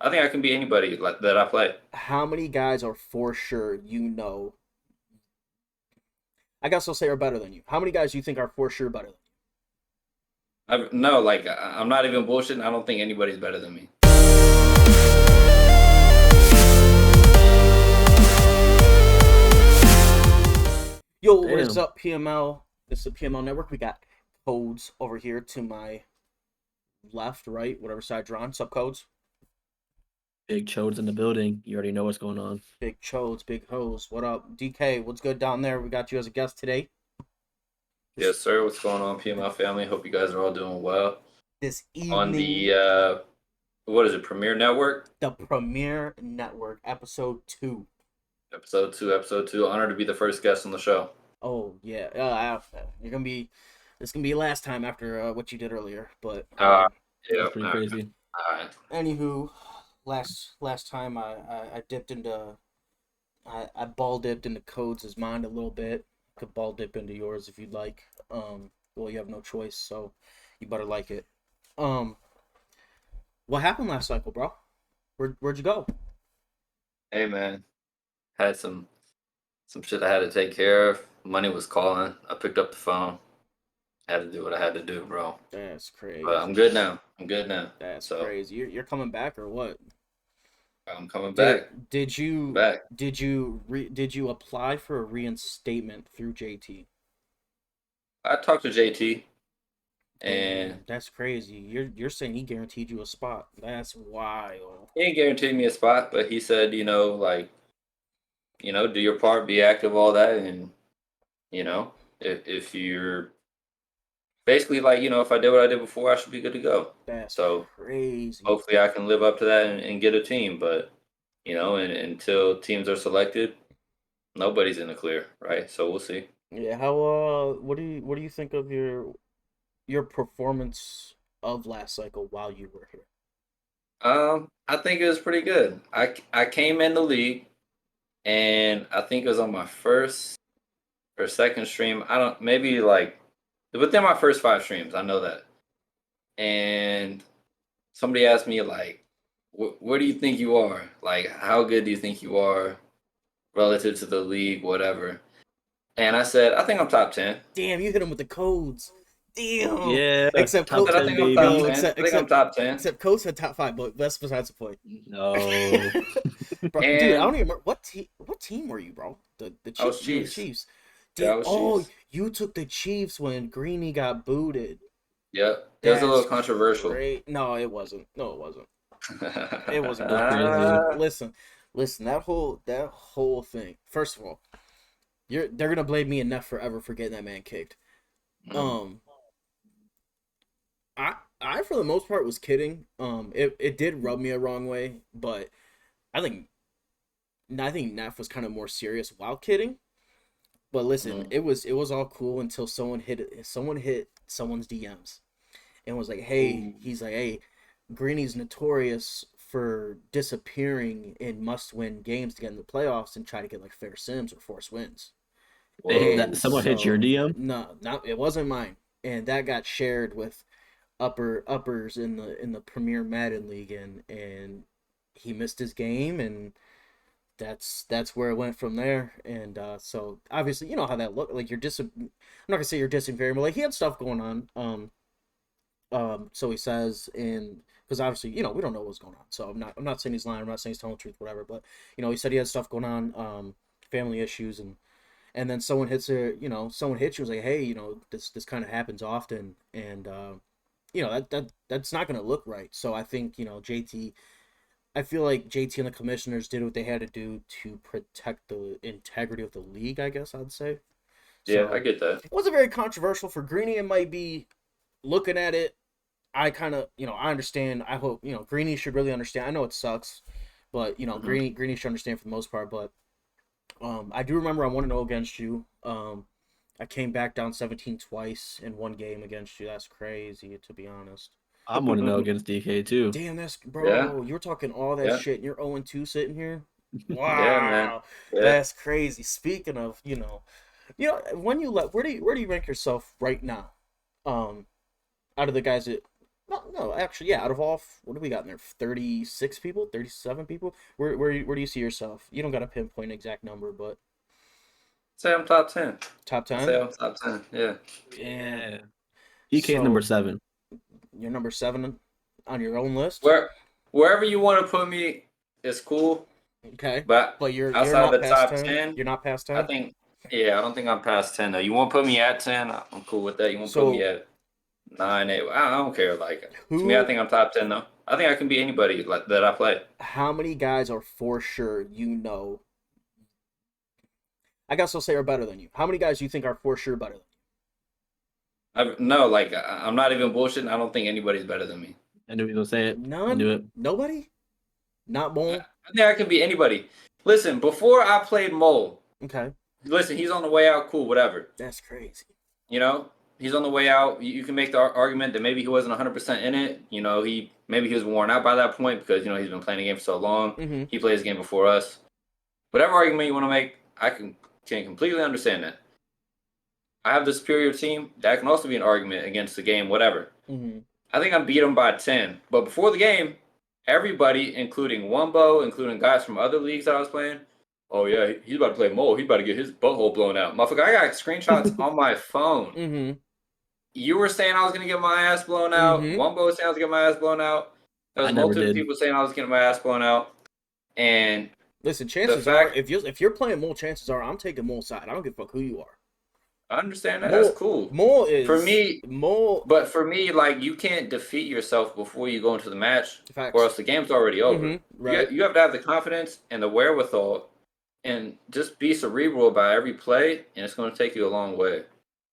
I think I can beat anybody like that I play. How many guys are for sure you know? I guess I'll say are better than you. How many guys do you think are for sure better than No, like I'm not even bullshitting. I don't think anybody's better than me. you? Yo, what is Damn. up, PML? This is the PML Network. We got codes over here to my left, right, whatever side you're on. Sub codes. Big Chodes in the building. You already know what's going on. Big chodes, big hoes. What up, DK? What's good down there? We got you as a guest today. Yes, sir. What's going on, PML family? Hope you guys are all doing well. This On evening, the what is it, Premiere Network? the Premiere Network, episode 2. Episode two. Honored to be the first guest on the show. Oh yeah, you're gonna be. This can be last time after what you did earlier, but Uh, yeah. That's pretty crazy. All right. anywho, last time I dipped into I ball dipped into Codes' mind a little bit. Could ball dip into yours if you'd like. Well, you have no choice, so you better like it. Um, what happened last cycle, bro? Where'd you go? Hey, man. Had some shit I had to take care of. Money was calling. I picked up the phone. Had to do what I had to do, bro. That's But I'm crazy. good now. I'm good now. That's So crazy. You're coming back or what? I'm coming Did back. did I'm you back. did you apply for a reinstatement through JT? I talked to JT and Damn, that's crazy. You're saying he guaranteed you a spot. That's wild. he didn't guarantee me a spot, but he said, like, do your part, be active, all that, and you know, if you're basically like, if I did what I did before, I should be good to go. That's So crazy. hopefully I can live up to that and get a team. But and until teams are selected, nobody's in the clear, right? So we'll see. Yeah, how what do you think of your performance of last cycle while you were here? I think it was pretty good. I came in the league, and I think it was on my first or second stream. I don't maybe like within my first 5 streams. I know that. And somebody asked me like, where do you think you are? Like, how good do you think you are relative to the league, whatever? And I said, I think I'm top 10. Damn, you hit him with the codes. Damn. Yeah, Except I top Code, said, I 10, think I'm top yo, baby. 10. I think I'm top 10. except Code said top 5, but that's besides the point. No. Bro, dude, I don't And even remember what team were you, bro? The I was Chiefs. You were the Chiefs. Chiefs. Yeah, I Damn. was Oh, Chiefs. you took the Chiefs when Greeny got booted. Yep. It was a That's little controversial. great. No, it wasn't. No, it wasn't. It wasn't That's controversial. crazy. Listen. That whole thing. First of all, they're gonna blame me and Neff forever for getting that man kicked. Mm. Um, I for the most part was kidding. It did rub me a wrong way, but I think I think Neff was kind of more serious while kidding. But listen, Mm. it was all cool until someone hit someone's DMs and was like, "Hey," Ooh. he's like, "Hey, Greeny's notorious for disappearing in must-win games to get in the playoffs and try to get like fair sims or force wins." That And Whoa. someone hit your so DM? no, not it wasn't mine, and that got shared with uppers in the Premier Madden League, and he missed his game, and that's where it went from there. And so obviously, you know how that looked. Like I'm not gonna say you're dissing very, but like he had stuff going on. So he says, and because obviously, we don't know what's going on. So I'm not saying he's lying. I'm not saying he's telling the truth, whatever. But he said he had stuff going on, family issues, and then someone hits you and was like, hey, this kind of happens often, and that's not gonna look right. So I think JT. I feel like JT and the commissioners did what they had to do to protect the integrity of the league, I guess I'd say. Yeah, I So get that. it wasn't very controversial for Greeny. It might be looking at it. I kind of, I understand. I hope, Greeny should really understand. I know it sucks, but Hmm. Greeny should understand for the most part. But I do remember I 1-0 against you. I came back down 17 twice in one game against you. That's crazy, to be honest. I'm 1-0 against DK too. Damn, that's Yeah, bro. You're talking all that yeah, shit, and you're 0-2 sitting here. yeah, man. Wow, Yeah. that's crazy. Speaking of, when you let where do you rank yourself right now? Um, Out of the guys that No, actually, yeah. Out of all, what do we got in there? 36 people, 37 people. Where do you see yourself? You don't got to pinpoint an exact number, but Say I'm top 10. top I say 10. I'm top 10. Yeah. Yeah. Yeah. DK is number So 7. you're number 7 on your own list. Where wherever you want to put me is cool, Okay, but but you're outside not of the past top 10. 10, You're not past I 10. think yeah, I don't think I'm past 10 though. You want to put me at 10? I'm cool with that. You want to put me So at 9, 8? I don't care. Like to me, I who? think I'm top 10 though. I think I can be anybody like that I play. How many guys are for sure you know? I guess I'll say are better than you. How many guys do you think are for sure better than No, like I'm not even bullshitting. I don't think anybody's better than me. I knew he was gonna say it. you? I knew None. it. Nobody. Not Mole. I think I can be anybody. Listen, before I played Mole, Okay, listen, he's on the way out. Cool, whatever. that's crazy. You know, he's on the way out. You can make the argument that maybe he wasn't 100% in it. You know, maybe he was worn out by that point because you know he's been playing the game for so long. Mm-hmm. He plays the game before us. Whatever argument you want to make, I can completely understand that. I have the superior team. That can also be an argument against the game. Whatever. Mm-hmm. I think I beat him by 10. But before the game, everybody, including Wumbo, including guys from other leagues that I was playing, oh yeah, he's about to play Mole. He's about to get his butthole blown out. Motherfucker, I got screenshots on my phone. Mm-hmm. You were saying I was gonna get my ass blown out. Mm-hmm. Wumbo was saying I was gonna get my ass blown out. There I was never multiple did. people saying I was getting my ass blown out. And Listen, the chances are, fact if you're playing Mole, chances are I'm taking Mole's side. I don't give a fuck who you are. I understand that. Mole, That's cool. Mole is For me, Mole. but for me, like you can't defeat yourself before you go into the match, Facts. or else the game's already over. Mm-hmm. Right. You have to have the confidence and the wherewithal, and just be cerebral about every play, and it's going to take you a long way.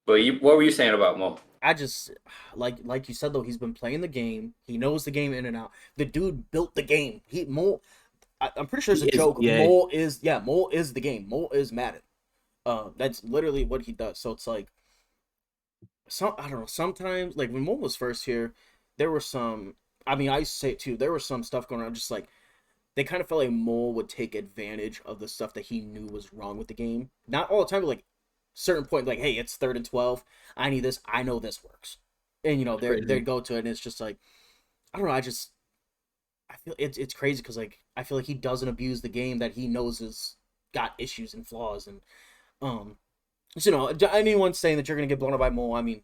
But what were you saying about Mo? I just like you said though, he's been playing the game. He knows the game in and out. The dude built the game. Mole. I'm pretty sure it's a joke. Yeah. Mole is the game. Mole is Madden. That's literally what he does. So it's like, I don't know. Sometimes like when Mole was first here, there were some. I mean, I used to say it too. There was some stuff going on. Just like they kind of felt like Mole would take advantage of the stuff that he knew was wrong with the game. Not all the time, but like certain point, like, hey, it's 3rd and 12. I need this. I know this works, and you know they'd go to it, and it's just like, I don't know. I feel it's crazy because like I feel like he doesn't abuse the game that he knows has got issues and flaws, and you know, anyone saying that you're gonna get blown up by Mole, I mean,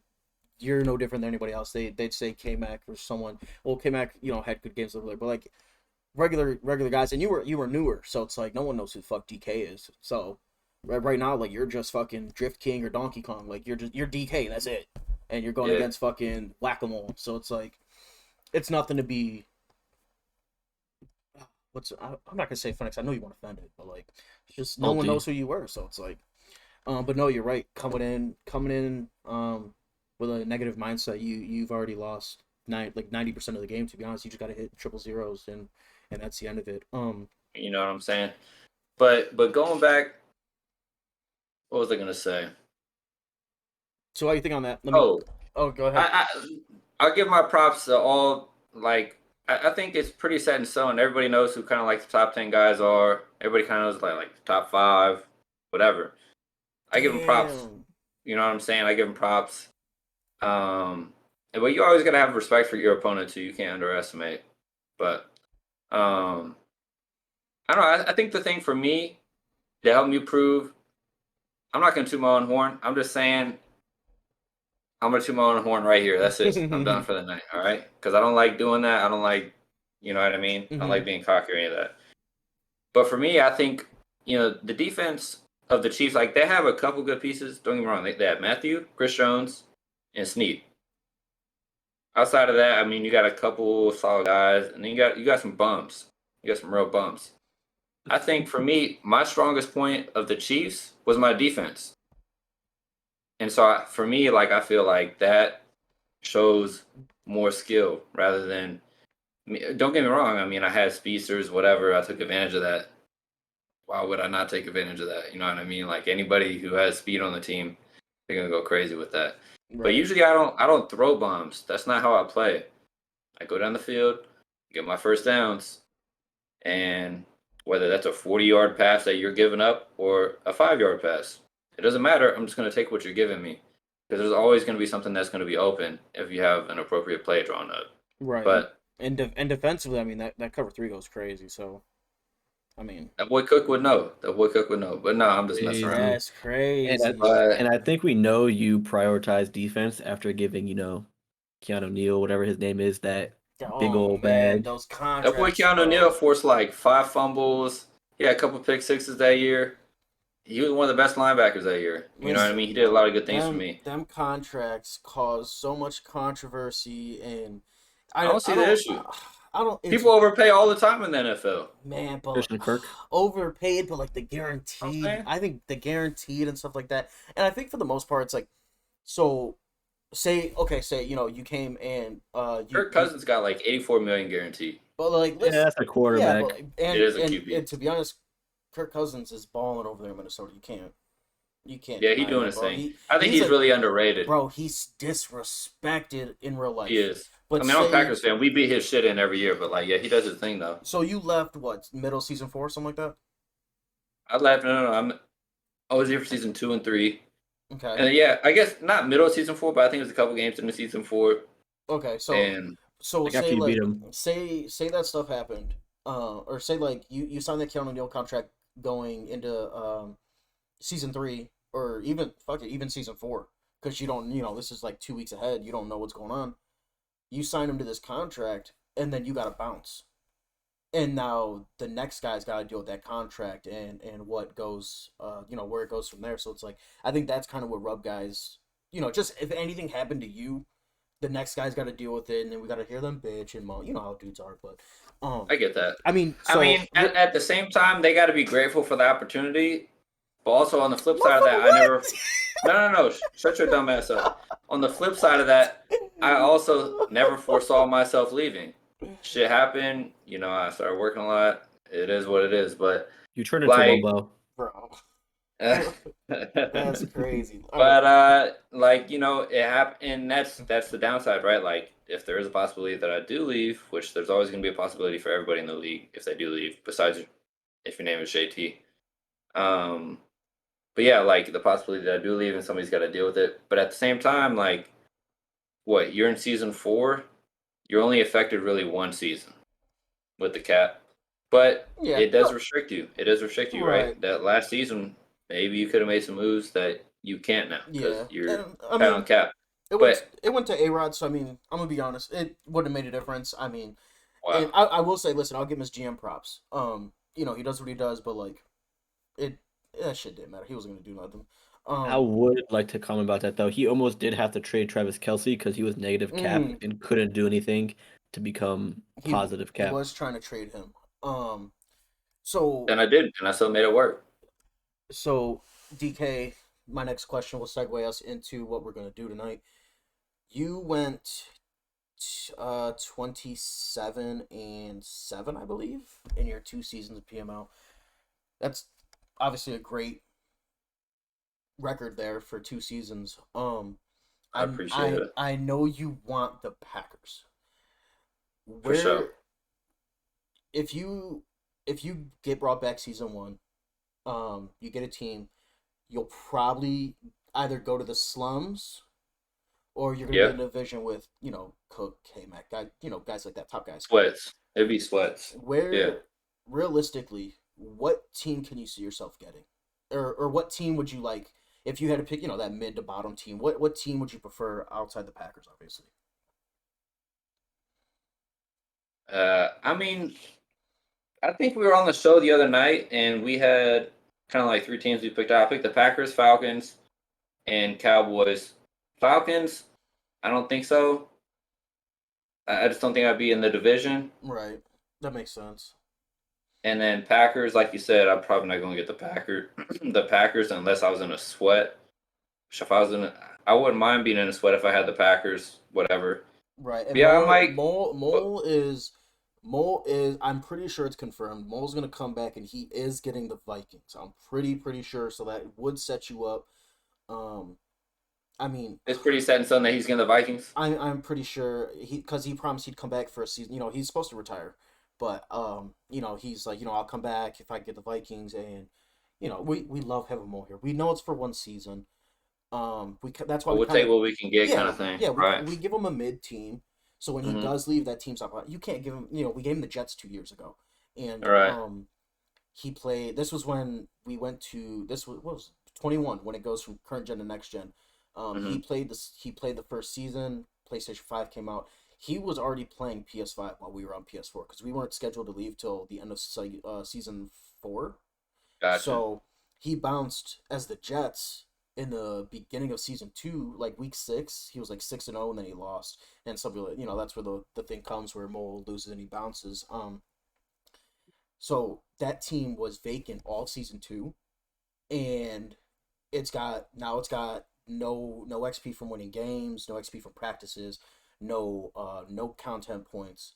you're no different than anybody else. They'd say K-Mac or someone. Well, K-Mac, you know, had good games over there, but like regular guys, and you were newer, so it's like no one knows who the fuck DK is. So right now, like you're just fucking Drift King or Donkey Kong, like you're DK, that's it, and you're going against fucking Whack-A-Mole. So it's like it's nothing to be. I'm not gonna say Phoenix. I know you want to offend it, but like it's just no one knows who you were. So it's like, but no, you're right. Coming in, with a negative mindset, you've already lost 90% of the game. To be honest, you just got to hit triple zeros, and that's the end of it. You know what I'm saying? But going back, what was I gonna say? So how you think on that? Go ahead. I'll give my props to all. Like I think it's pretty set in stone. Everybody knows who kind of like the top 10 guys are. Everybody kind of knows like the top 5, whatever. I give them props. You know what I'm saying? I give them props. But you always gotta have respect for your opponent too. You can't underestimate. But I don't know. I think the thing for me to help me prove, I'm not gonna toot my own horn. I'm just saying I'm gonna toot my own horn right here. That's it. I'm done for the night. All right, because I don't like doing that. I don't like, you know what I mean. I don't like being cocky or any of that. But for me, I think the defense of the Chiefs, like they have a couple good pieces. Don't get me wrong. They have Matthew, Chris Jones, and Snead. Outside of that, I mean, you got a couple solid guys, and then you got some bumps. You got some real bumps. I think for me, my strongest point of the Chiefs was my defense. And so for me, like I feel like that shows more skill rather than. Don't get me wrong. I mean, I had speedsters, whatever. I took advantage of that. Why would I not take advantage of that? You know what I mean? Like anybody who has speed on the team, they're gonna go crazy with that. Right. But usually I don't throw bombs. That's not how I play. I go down the field, get my first downs, and whether that's a 40-yard pass that you're giving up or a 5-yard pass, it doesn't matter. I'm just going to take what you're giving me because there's always going to be something that's going to be open if you have an appropriate play drawn up. Right. But And defensively, I mean that cover three goes crazy. So I mean that boy Cook would know. That boy Cook would know. But no, I'm just messing around. Crazy. that's And I, crazy. But and I think we know you prioritize defense after giving, Keanu Neal, whatever his name is, that big Oh old man, bag. those that boy contracts, Keanu Neal bro. forced like 5 fumbles. He had a couple pick sixes that year. He was one of the best linebackers that year. You know what I mean? Listen, He did a lot of good things for them me. them contracts cause so much controversy, and I don't see I the don't issue. I don't. It's People overpay all the time in the NFL. man, but Christian Kirk. overpaid, but like the I'm guaranteed. saying I think the guaranteed and stuff like that. And I think for the most part, it's like so. Say you came and Kirk Cousins got like 84 million guaranteed. but like Yeah, listen, that's a yeah, but quarterback. It is a and QB. to be honest, Kirk Cousins is balling over there in Minnesota. You can't Yeah, he deny doing that, his bro. thing. I think He's he's a really underrated. bro. He's disrespected in real He life. is. I But mean, I'm a say Packers fan. We beat his shit in every year, but like, yeah, he does his thing though. so you left what middle season four something like that. I left. No. I was here for season 2 and 3, Okay. and yeah, I guess not middle of season 4, but I think it was a couple games in the season 4. Okay. And So Like after say you beat like him. say that stuff happened, or say like you signed that Keanu Neal contract going into season three, or even fuck it, even season four, because you don't this is like 2 weeks ahead. You don't know what's going on. You sign him to this contract, and then you got to bounce. And now the next guy's got to deal with that contract and what goes, where it goes from there. So it's like I think that's kind of what rub guys, just if anything happened to you, the next guy's got to deal with it, and then we got to hear them bitch and moan. You know how dudes are, but I get that. I mean, I so mean, at the same time, they got to be grateful for the opportunity. But also on the flip side of that, motherfucker, I what? never. No. Shut your dumb ass up. On the flip side of that, I also never foresaw myself leaving. Shit happened. I started working a lot. It is what it is. But You turned into like, Lobo. Bro, but that's crazy. All right. it happened, and that's the downside, right? Like, if there is a possibility that I do leave, which there's always going to be a possibility for everybody in the league if they do leave, besides if your name is JT. But yeah, like the possibility that I do leave and somebody's got to deal with it. But at the same time, like, what, you're in season 4, you're only affected really one season with the cap, but Yeah, it does restrict you. It does restrict you, right. right? That last season, maybe you could have made some moves that you can't now because Yeah, you're and I tight on mean, cap. it went But it went to A Rod, so I mean, I'm gonna be honest, it wouldn't have made a difference. I mean, and wow, I will say, listen, I'll give him his GM props. He does what he does, but like it that shit didn't matter. He wasn't gonna do nothing. I would like to comment about that though. He almost did have to trade Travis Kelce because he was negative cap mhm, and couldn't do anything to become he positive cap. was trying to trade him. So and I did, and I still made it work. so DK, my next question will segue us into what we're gonna do tonight. You went 27-7, I believe, in your 2 seasons of PML. That's obviously a great record there for 2 seasons. I appreciate it I know you want the Packers. for sure. Where if you get brought back season one, you get a team, you'll probably either go to the slums or you're gonna be Yeah, in a division with Cook, K Mac, guys like that, top guys. sweats. It'd be sweats. Yeah. Where realistically, what team can you see yourself getting, or what team would you like if you had to pick? That mid to bottom team. What team would you prefer outside the Packers? Obviously. I mean, I think we were on the show the other night, and we had kind of like 3 teams we picked out. I picked the Packers, Falcons, and Cowboys. Falcons, I don't think so. I just don't think I'd be in the division. Right. That makes sense. And then Packers, like you said, I'm probably not going to get the Packers unless I was in a sweat. If I was I wouldn't mind being in a sweat if I had the Packers, whatever. Right. And But yeah, I might. Mole is. I'm pretty sure it's confirmed. Mole's gonna come back and he is getting the Vikings. I'm pretty sure. So that would set you up. Um, I mean, It's pretty set in stone that he's getting the Vikings. I'm pretty sure because he promised he'd come back for a season. He's supposed to retire, but he's like, I'll come back if I get the Vikings, and we love having Mo here. We know it's for one season. That's why But we we'll kind take of what we can get, kind yeah of thing. yeah Right. we give him a mid team. So when he Mhm. does leave, that team's not. You can't give him. We gave him the Jets 2 years ago, and All right. he played. This was when we went to. This was what was it? 21 when it goes from current gen to next gen. He Mhm. played this. He played the first season. PlayStation 5 came out. He was already playing PS5 while we were on PS4 because we weren't scheduled to leave till the end of season 4. Gotcha. So he bounced as the Jets in the beginning of season 2, like week 6. He was like 6-0, and then he lost. And somebody, that's where the thing comes where Mole loses and he bounces. So that team was vacant all season 2, and it's got no XP from winning games, no XP from practices, no content points.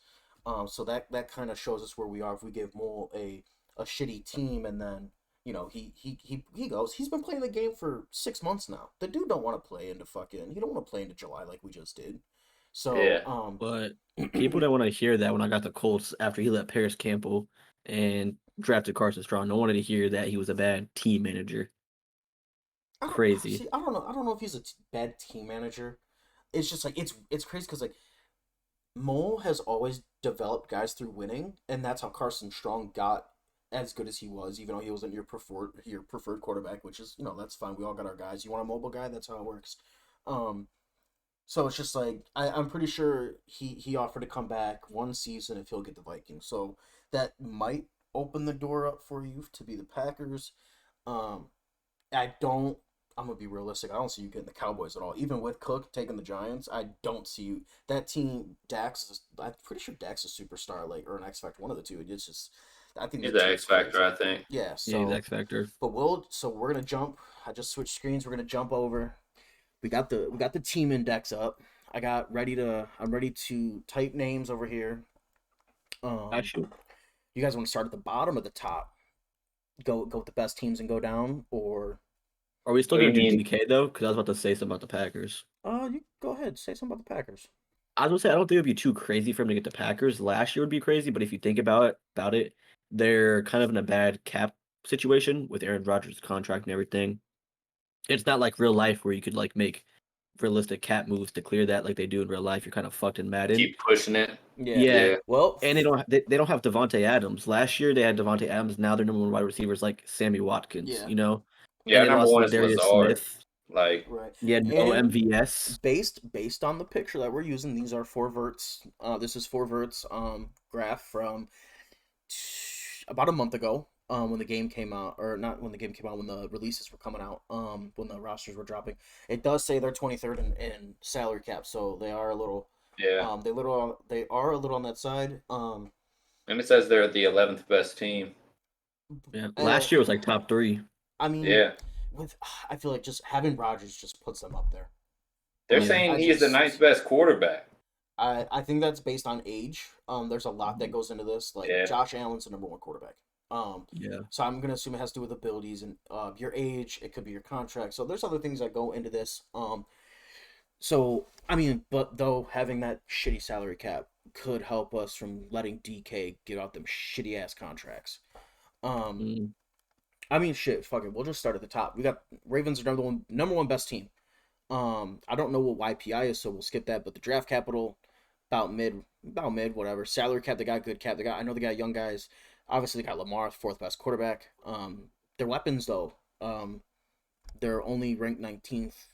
So that kind of shows us where we are if we give Mole a shitty team, and then he goes. He's been playing the game for 6 months now. The dude don't want to play into fucking. He don't want to play into July like we just did. So Yeah. But people don't want to hear that when I got the Colts after he let Paris Campbell and drafted Carson Strong. No one wanted to hear that he was a bad team manager. I don't Crazy. see. I don't know. I don't know if he's a bad team manager. It's just like it's crazy because like Mole has always developed guys through winning, and that's how Carson Strong got as good as he was, even though he wasn't your preferred quarterback, which is that's fine. We all got our guys. You want a mobile guy? That's how it works. Um, so it's just like I'm pretty sure he offered to come back one season if he'll get the Vikings. So that might open the door up for you to be the Packers. Um, I don't. I'm gonna be realistic. I don't see you getting the Cowboys at all. Even with Cook taking the Giants, I don't see you. That team, Dax. I'm pretty sure Dax is a superstar, like or an X Factor, one of the two. It's just, I think He's that the team's X factor, crazy. I think. Yeah. Yeah, he's So, X Factor. but we're gonna jump. I just switched screens. We're gonna jump over. We got the team index up. I'm ready to type names over here. Um, Actually, you guys want to start at the bottom or the top? Go with the best teams and go down, or are we still What do gonna you do mean? DK though? Because I was about to say something about the Packers. you go ahead. Say something about the Packers. I was gonna say I don't think it'd be too crazy for him to get the Packers. Last year would be crazy, but if you think about it, they're kind of in a bad cap situation with Aaron Rodgers' contract and everything. It's not like real life where you could like make realistic cap moves to clear that like they do in real life. You're kind of fucked in Madden. Keep pushing it. Yeah. Yeah, Yeah. Well, and they don't have Devonte Adams. Last year they had Devonte Adams. Now their number one wide receiver is like Sammy Watkins. yeah, Yeah, And our they number lost one is Ladarius Lazard. Smith. Like, right. Yeah, no And MVS. based on the picture that we're using, these are four verts. This is four verts graph from about a month ago. When the game came out, or not when the game came out, when the releases were coming out, when the rosters were dropping, it does say they're 23rd in salary cap, so they are a little, yeah. they are a little on that side. And it says they're the 11th best team. Yeah, Uh, last year was like top three. I mean, Yeah. with I feel like just having Rodgers just puts them up there. They're Like Yeah, saying I he is the ninth just best quarterback. I think that's based on age. There's a lot that goes into this. Like Yeah. Josh Allen's the number one quarterback. yeah. So I'm gonna assume it has to do with abilities and your age. It could be your contract. So there's other things that go into this. So I mean, but though having that shitty salary cap could help us from letting DK get out them shitty ass contracts. Um, Mm. I mean, shit, fuck it. We'll just start at the top. We got Ravens are number one best team. I don't know what YPI is, so we'll skip that. But the draft capital, about mid, whatever. Salary cap, they got good cap. I know they got young guys. Obviously, they got Lamar, fourth best quarterback. Their weapons though, they're only ranked 19th.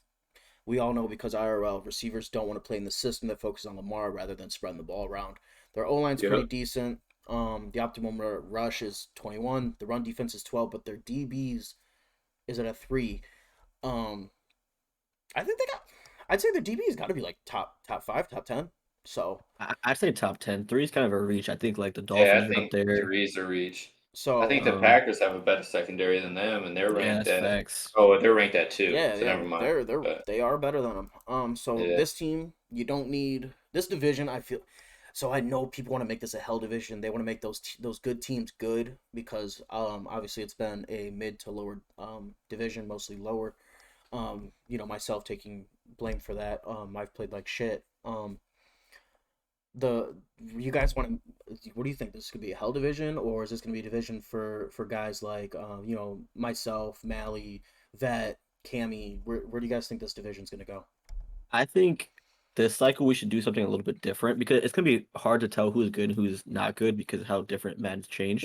We all know because IRL receivers don't want to play in the system that focuses on Lamar rather than spreading the ball around. Their O line's pretty Yep. decent. The optimum rush is 21. The run defense is 12, but their DBs is at a 3. Um, I think they got. I'd say the DB's got to be like top 5, top 10. So I'd say top 10. Three is kind of a reach. I think like the Yeah, Dolphins I are up think there. three's a reach. I so think the Um, Packers have a better secondary than them, and they're yeah, ranked that's at. facts. Oh, they're ranked at 2, yeah, so yeah, never mind. they're But they are better than them. So yeah, this team, you don't need this division. I feel. So I know people want to make this a hell division. They want to make those good teams good because obviously it's been a mid to lower division, mostly lower. Myself taking blame for that. I've played like shit. The You guys want to? What do you think? This could be a hell division, or is this going to be a division for guys like myself, Mally, Vet, Cammy? Where do you guys think this division's going to go? I think this cycle we should do something a little bit different because it's gonna be hard to tell who's good and who's not good because of how different Madden's changed.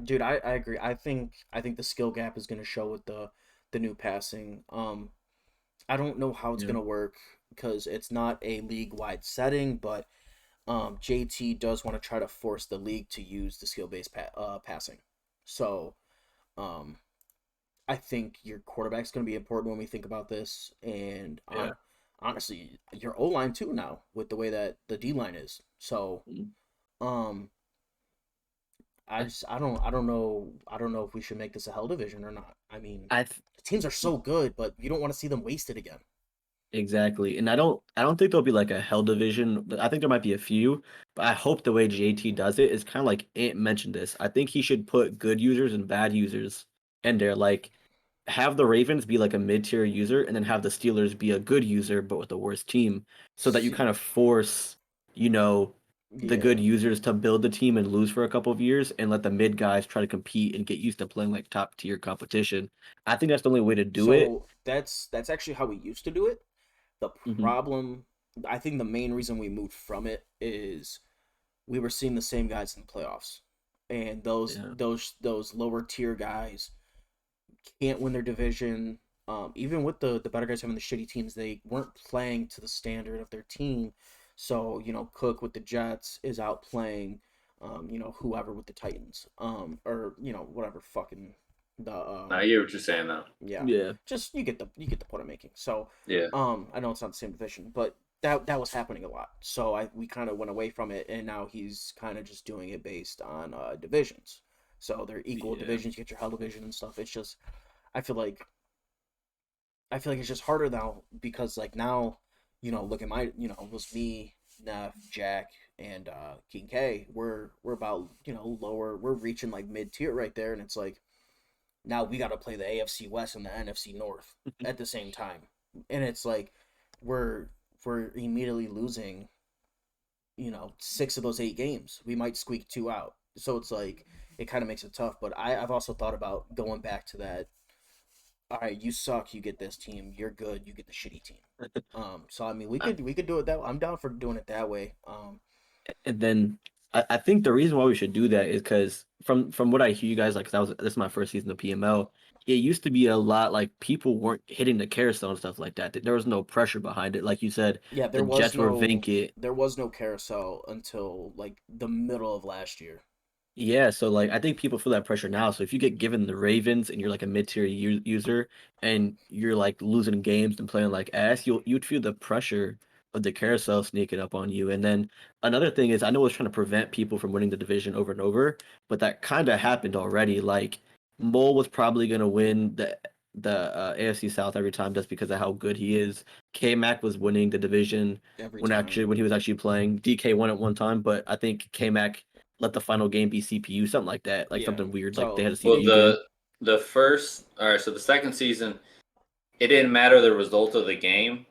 Dude, I agree. I think the skill gap is gonna show with the new passing. I don't know how it's Yeah. gonna work because it's not a league wide setting, but JT does want to try to force the league to use the skill based passing. So um, I think your quarterback's going to be important when we think about this, and Yeah. honestly, your O line too now with the way that the D line is. So Mhm. um, I don't know if we should make this a hell division or not. I mean, I th- the teams are so good, but you don't want to see them wasted again. exactly, and I don't think there'll be like a hell division. But I think there might be a few, but I hope the way JT does it is kind of like Ant mentioned this. I think he should put good users and bad users in there. Like have the Ravens be like a mid-tier user, and then have the Steelers be a good user but with a worse team, so that you See, kind of force, you know, the good yeah. users to build the team and lose for a couple of years, and let the mid guys try to compete and get used to playing like top tier competition. I think that's the only way to do it. So that's actually how we used to do it. The Hmm. problem, I think the main reason we moved from it is we were seeing the same guys in the playoffs, and those Yeah. those those lower tier guys can't win their division. Even with the better guys having the shitty teams, they weren't playing to the standard of their team. So Cook with the Jets is outplaying, whoever with the Titans, or whatever fucking the I hear what you're saying though. yeah, Yeah. just you get the point I'm making. So, Yeah. I know it's not the same division, but that was happening a lot. So we kind of went away from it, and now he's kind of just doing it based on divisions. So they're equal Yeah. divisions. You get your hell division and stuff. It's just I feel like I feel like it's just harder now because like now, look at my it was me, Neff, Jack, and King K. We're about lower. We're reaching like mid tier right there, and it's like now we got to play the AFC West and the NFC North at the same time, and it's like we're we're immediately losing, 6 of those 8 games. We might squeak 2 out, so it's like it kind of makes it tough. But I've also thought about going back to that. All right, you suck, you get this team. You're good, you get the shitty team. So I mean, we could do it that. I'm down for doing it that way. And then I think the reason why we should do that is because from what I hear you guys like, 'cause this is my first season of PML. It used to be a lot like people weren't hitting the carousel and stuff like that. There was no pressure behind it. Like you said, Yeah, the Jets were vacant. there was no carousel until like the middle of last year. Yeah, so like I think people feel that pressure now. So if you get given the Ravens and you're like a mid-tier user and you're like losing games and playing like ass, you'd feel the pressure of the carousel sneaking up on you. And then another thing is I know it's trying to prevent people from winning the division over and over, but that kind of happened already. Like Mole was probably gonna win the AFC South every time just because of how good he is. K Mac was winning the division Every when time. he was actually playing. DK won at one time, but I think K Mac let the final game be CPU, something like that, like Yeah. something weird, like they had So a Well, CPU game. the first, all right. So the second season, it didn't matter the result of the game.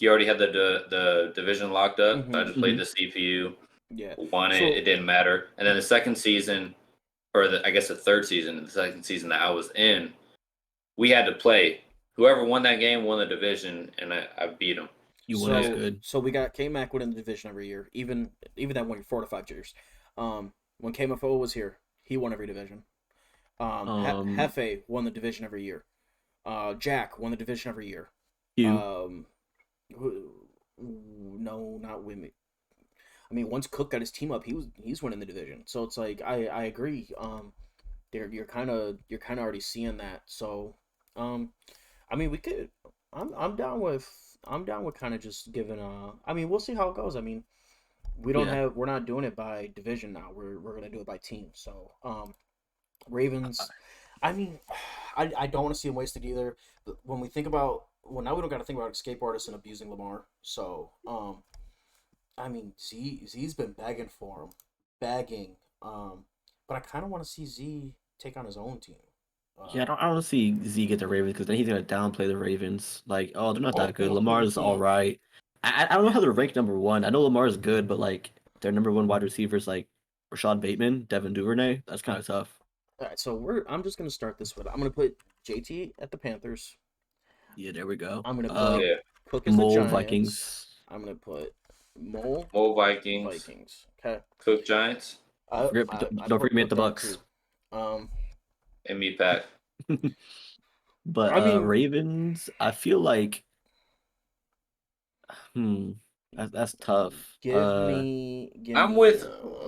You already had the division locked up. So I just played Hmm. the CPU, yeah. won it. It So didn't matter. And then the second season, or I guess the third season, the second season that I was in, we had to play. Whoever won that game won the division, and I beat them. You won. That's And so good. so we got K Mac winning the division every year, even that one 4 to 5 years. When KMFO was here, he won every division. Um, Hefe won the division every year. Jack won the division every year. you Um, no, not women. I mean, once Cook got his team up, he's winning the division. So it's like I agree. You're kind of already seeing that. So, um, I mean, we could. I'm down with kind of just giving. I mean, we'll see how it goes. I mean, yeah. we're not doing it by division now. We're gonna do it by team. So, Ravens. I mean, I don't want to see him wasted either. But when we think about now we don't got to think about escape artists and abusing Lamar. So, I mean, Z's been begging for him, begging. But I kind of want to see Z take on his own team. Yeah, Uh, I don't see Z get the Ravens because then he's gonna downplay the Ravens. Like, oh, they're not that good. he Lamar's all can't. right. I don't know how they're ranked number one. I know Lamar's good, but like their number one wide receivers like Rashad Bateman, Devin Duvernay. That's kind of tough. All right, so I'm just gonna start this with I'm gonna put JT at the Panthers. Yeah, there we go. I'm gonna put yeah, Cook as the Mole Giants. Vikings. I'm gonna put Mole Mole Vikings, Vikings. Okay. Cook Giants, I Don't forget me at put the that Bucks. too. and Meat Pack. But I mean, Ravens, I feel like that's tough. give I'm me. with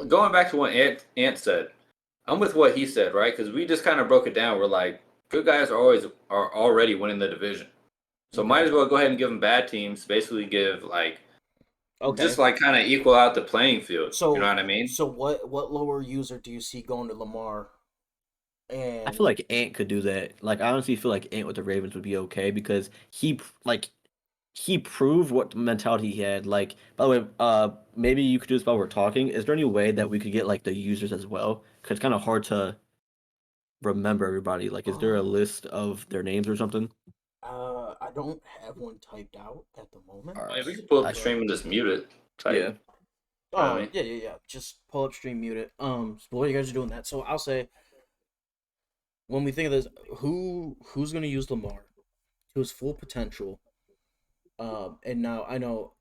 going back to what Ant said. I'm with what he said, right? Because we just kind of broke it down. We're like, good guys are already winning the division, so might Okay. as well go ahead and give them bad teams. Basically, give like Okay. just like kind of equal out the playing field. You know So what I mean? what lower user do you see going to Lamar? I feel And like Ant could do that. Like I honestly feel like Ant with the Ravens would be okay because he proved what mentality he had. Like by the way, maybe you could do this while we're talking. Is there any way that we could get like the users as well? Because it's kind of hard to remember everybody. Like, is there a list of their names or something? I don't have one typed out at the moment. All I mean, right. we could pull up I the stream and just mute it. yeah. Type. You know what I mean? Yeah. Just pull up stream, mute it. So while you guys are doing that, so I'll say when we think of this, who's gonna use Lamar to his full potential? And now I know.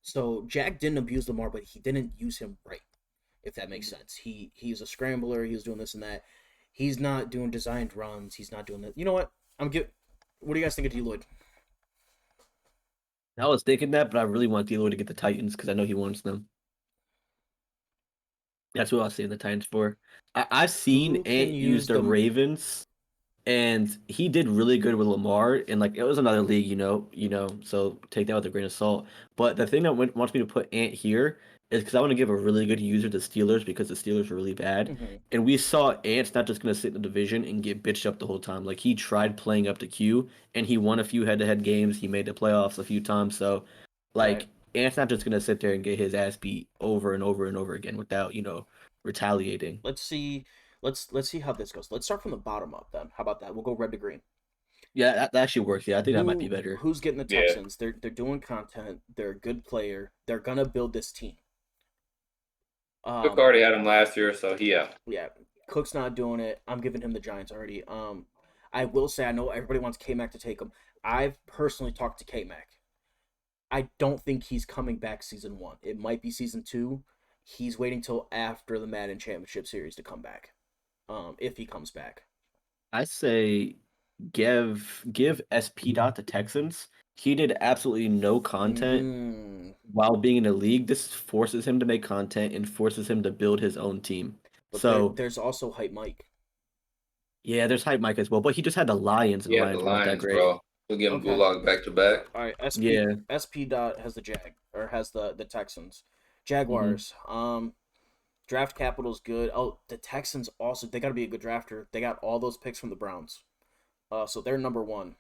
So Jack didn't abuse Lamar, but he didn't use him right. If that makes sense. He's a scrambler. He's doing this and that. He's not doing designed runs. He's not doing that. You know what? What do you guys think of D Lloyd? I was thinking that, but I really want D'Lo to get the Titans because I know he wants them. That's what I was saying the Titans for. I've seen Who can Ant use use the the Ravens, and he did really good with Lamar. And like it was another league, So take that with a grain of salt. But the thing that wants me to put Ant here is because I want to give a really good user to Steelers because the Steelers are really bad, Mhm. and we saw Ant's not just gonna sit in the division and get bitched up the whole time. Like he tried playing up to Q, and he won a few head-to-head games. He made the playoffs a few times. So, Right. like Ant's not just gonna sit there and get his ass beat over and over and over again without retaliating. Let's see. Let's see how this goes. Let's start from the bottom up then. How about that? We'll go red to green. Yeah, that actually works. Yeah, I think that might be Who better. who's getting the Yeah. Texans? They're doing content. They're a good player. They're gonna build this team. Cook Um, already had him last year, so he out. yeah, Cook's not doing it. I'm giving him the Giants already. I will say I know everybody wants K Mac to take him. I've personally talked to K Mac. I don't think he's coming back season one. It might be season two. He's waiting till after the Madden Championship Series to come back. If he comes back. I say give SP Dot the Texans. He did absolutely no content Mm, while being in the league. This forces him to make content and forces him to build his own team. but So there's also Hype Mike. yeah, there's Hype Mike as well, but he just had the Lions, and He the had the Lions were not that Lions, great. bro. We'll give him Okay. Gulag back to back. All right, Yeah. SP dot has the has the Texans. Jaguars. Draft capital's good. Oh, the Texans also they got to be a good drafter. They got all those picks from the Browns. So they're number one.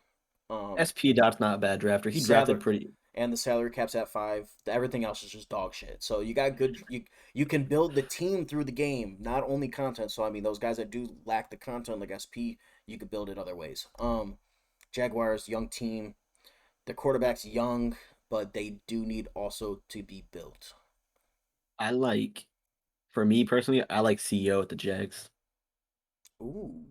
SP Dot's not a bad drafter. He drafted pretty. And the salary cap's at 5. Everything else is just dog shit. So you got good. You can build the team through the game, not only content. So I mean, those guys that do lack the content like SP, you could build it other ways. Jaguars young team. The quarterback's young, but they do need also to be built. For me personally, I like CEO at the Jags. Ooh.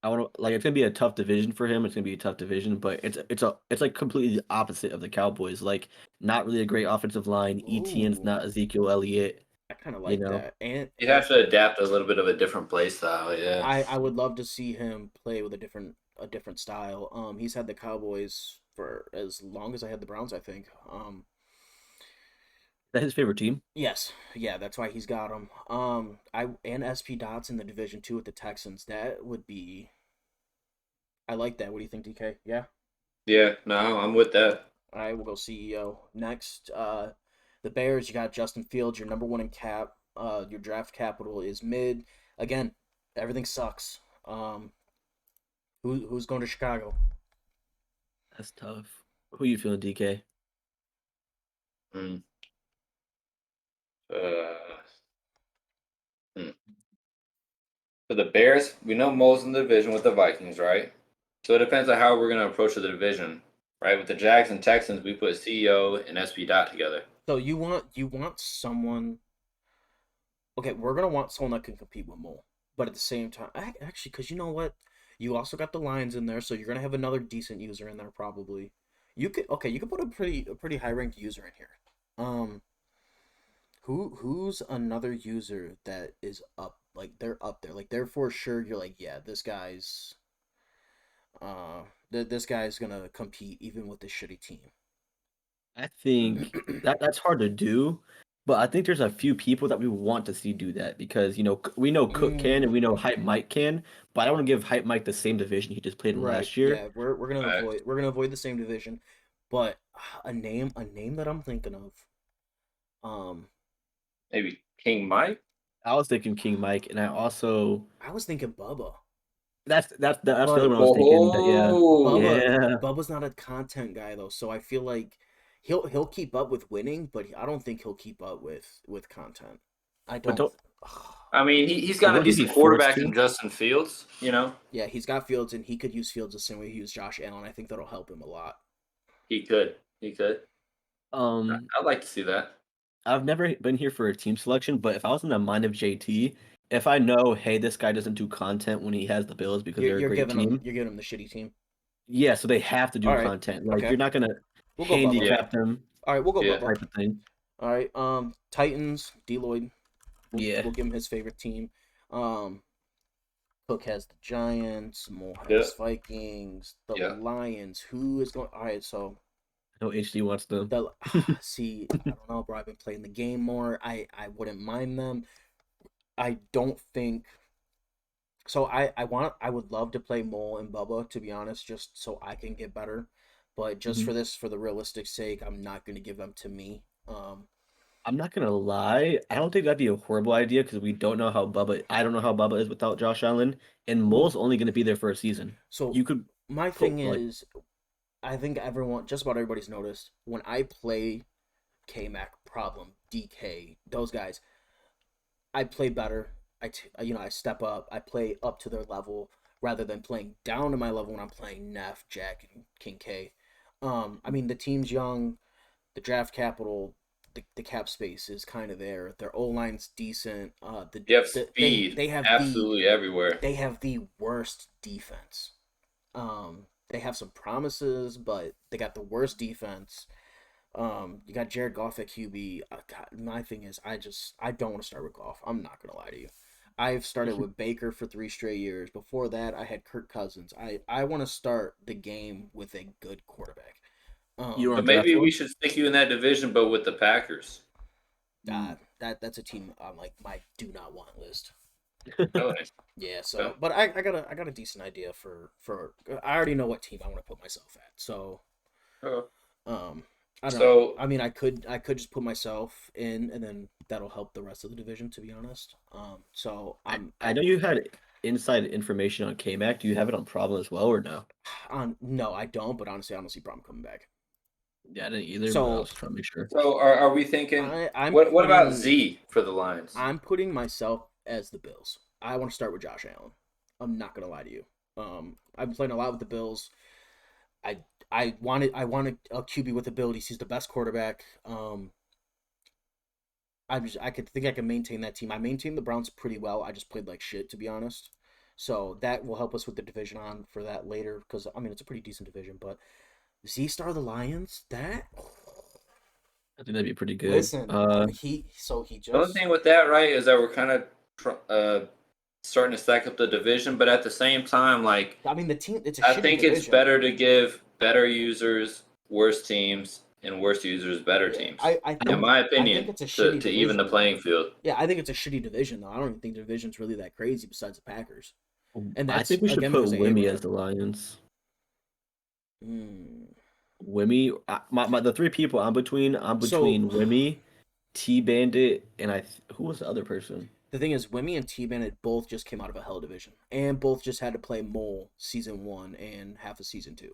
I want to it's gonna be a tough division for him. It's gonna be a tough division, but it's like completely the opposite of the Cowboys. Like not really a great offensive line. ETN's Ooh. not Ezekiel Elliott. I kind of You like know, that. And You'd have to adapt a little bit of a different play style, yeah. I would love to see him play with a different style. He's had the Cowboys for as long as I had the Browns, I think. that's his favorite team. Yes, yeah, that's why he's got him. And SP Dots in the division 2 with the Texans. That would be. I like that. What do you think, DK? Yeah. Yeah, no, I'm with that. All right, we'll go CEO next. The Bears. You got Justin Fields. You're number one in cap. Your draft capital is mid. Again, everything sucks. Who's going to Chicago? That's tough. Who you feeling, DK? Mm. Uh, hmm. For the Bears, we know Mo's in the division with the Vikings, right? So it depends on how we're going to approach the division, right? With the Jags and Texans, we put CEO and SP Dot together. So you want someone. Okay, we're gonna want someone that can compete with Mole, but at the same time, actually, because you know what, you also got the Lions in there, so you're gonna have another decent user in there probably. You could put a pretty high ranked user in here. Um, who's another user that is up, like they're up there, like they're for sure. You're like, yeah, this guy's gonna compete even with the shitty team. I think that's hard to do, but I think there's a few people that we want to see do that because we know Cook can and we know Hype Mike can, but I don't want to give Hype Mike the same division he just played in Right. last year. Yeah, we're gonna avoid the same division, but a name that I'm thinking of. Um, Maybe King Mike. I was thinking King Mike, and I also I was thinking Bubba. that's the other But one I was thinking. That Oh, yeah. Bubba's not a content guy though, so I feel like he'll keep up with winning, but I don't think he'll keep up with content. I But don't. don't I mean, he's but got a wouldn't he be decent forced quarterback in to? Justin Fields. Yeah, he's got Fields, and he could use Fields the same way he used Josh Allen. I think that'll help him a lot. He could. He could. Um, I'd like to see that. I've never been here for a team selection, but if I was in the mind of JT, if I know, hey, this guy doesn't do content when he has the Bills because they're a great team, You're giving him the shitty team. yeah, so they have to do All right. content. Like Okay. you're not gonna We'll go Bubba. handicap them All right, we'll go Yeah. Bubba. type of thing. All right. Titans, Deloitte. Yeah. We'll give him his favorite team. Cook has the Giants. Mo has Yeah. Vikings. The Yeah. Lions. Who is going? All right, so I know HD wants them. see, I don't know, bro. I've been playing the game more. I wouldn't mind them. I don't think so. I would love to play Mole and Bubba, to be honest, just so I can get better. But just Mhm. for the realistic sake, I'm not gonna give them to me. I'm not gonna lie, I don't think that'd be a horrible idea because we don't know how I don't know how Bubba is without Josh Allen, and Well, Mole's only gonna be there for a season. so You could my put thing like is, I think just about everybody's noticed when I play K Mac, Problem, DK, those guys, I play better. I step up. I play up to their level rather than playing down to my level when I'm playing Neff, Jack, and King K. I mean the team's young, the draft capital, the cap space is kind of there. Their O line's decent. You have speed they have absolutely everywhere. they have the worst defense. They have some promises, but they got the worst defense. You got Jared Goff at QB. God, my thing is, I don't want to start with Goff. I'm not gonna lie to you. I've started with Baker for 3 straight years. Before that, I had Kirk Cousins. I want to start the game with a good quarterback. you But want maybe draft we one? should stick you in that division, but with the Packers. That's a team on like my do not want list. Really? Yeah, so Yeah. but I got a decent idea for I already know what team I want to put myself at. So Oh. I don't know. So I mean, I could just put myself in, and then that'll help the rest of the division. To be honest, so I know you had inside information on K-Mac. Do you have it on Problem as well or no? on no, I don't. But honestly, I don't see problem coming back. Yeah, I didn't either, but I So was trying to make sure. so are we thinking I'm what about putting Z for the Lions? I'm putting myself as the Bills. I want to start with Josh Allen. I'm not gonna lie to you. I've been playing a lot with the Bills. I wanted a QB with abilities. He's the best quarterback. I could think I can maintain that team. I maintained the Browns pretty well. I just played like shit, to be honest. So that will help us with the division on for that later, because I mean it's a pretty decent division. But Z Star the Lions, that I think that'd be pretty good. listen, he The only just thing with that, right, is that we're kind of starting to stack up the division, but at the same time, like I mean the team. It's a I shitty think division. it's better to give better users worse teams and worse users better teams. I think, in my I think opinion, it's a shitty to even the division, playing though. field. Yeah, I think it's a shitty division though. I don't even think the division's really that crazy besides the Packers. And I that's think we should again put because of Wimmy Abraham. as the Lions. Hmm. Wimmy, the three people I'm between Wimmy, T Bandit, and who was the other person? The thing is, Wimmy and T Bandit both just came out of a hell division, and both just had to play Mole season 1 and half of season 2.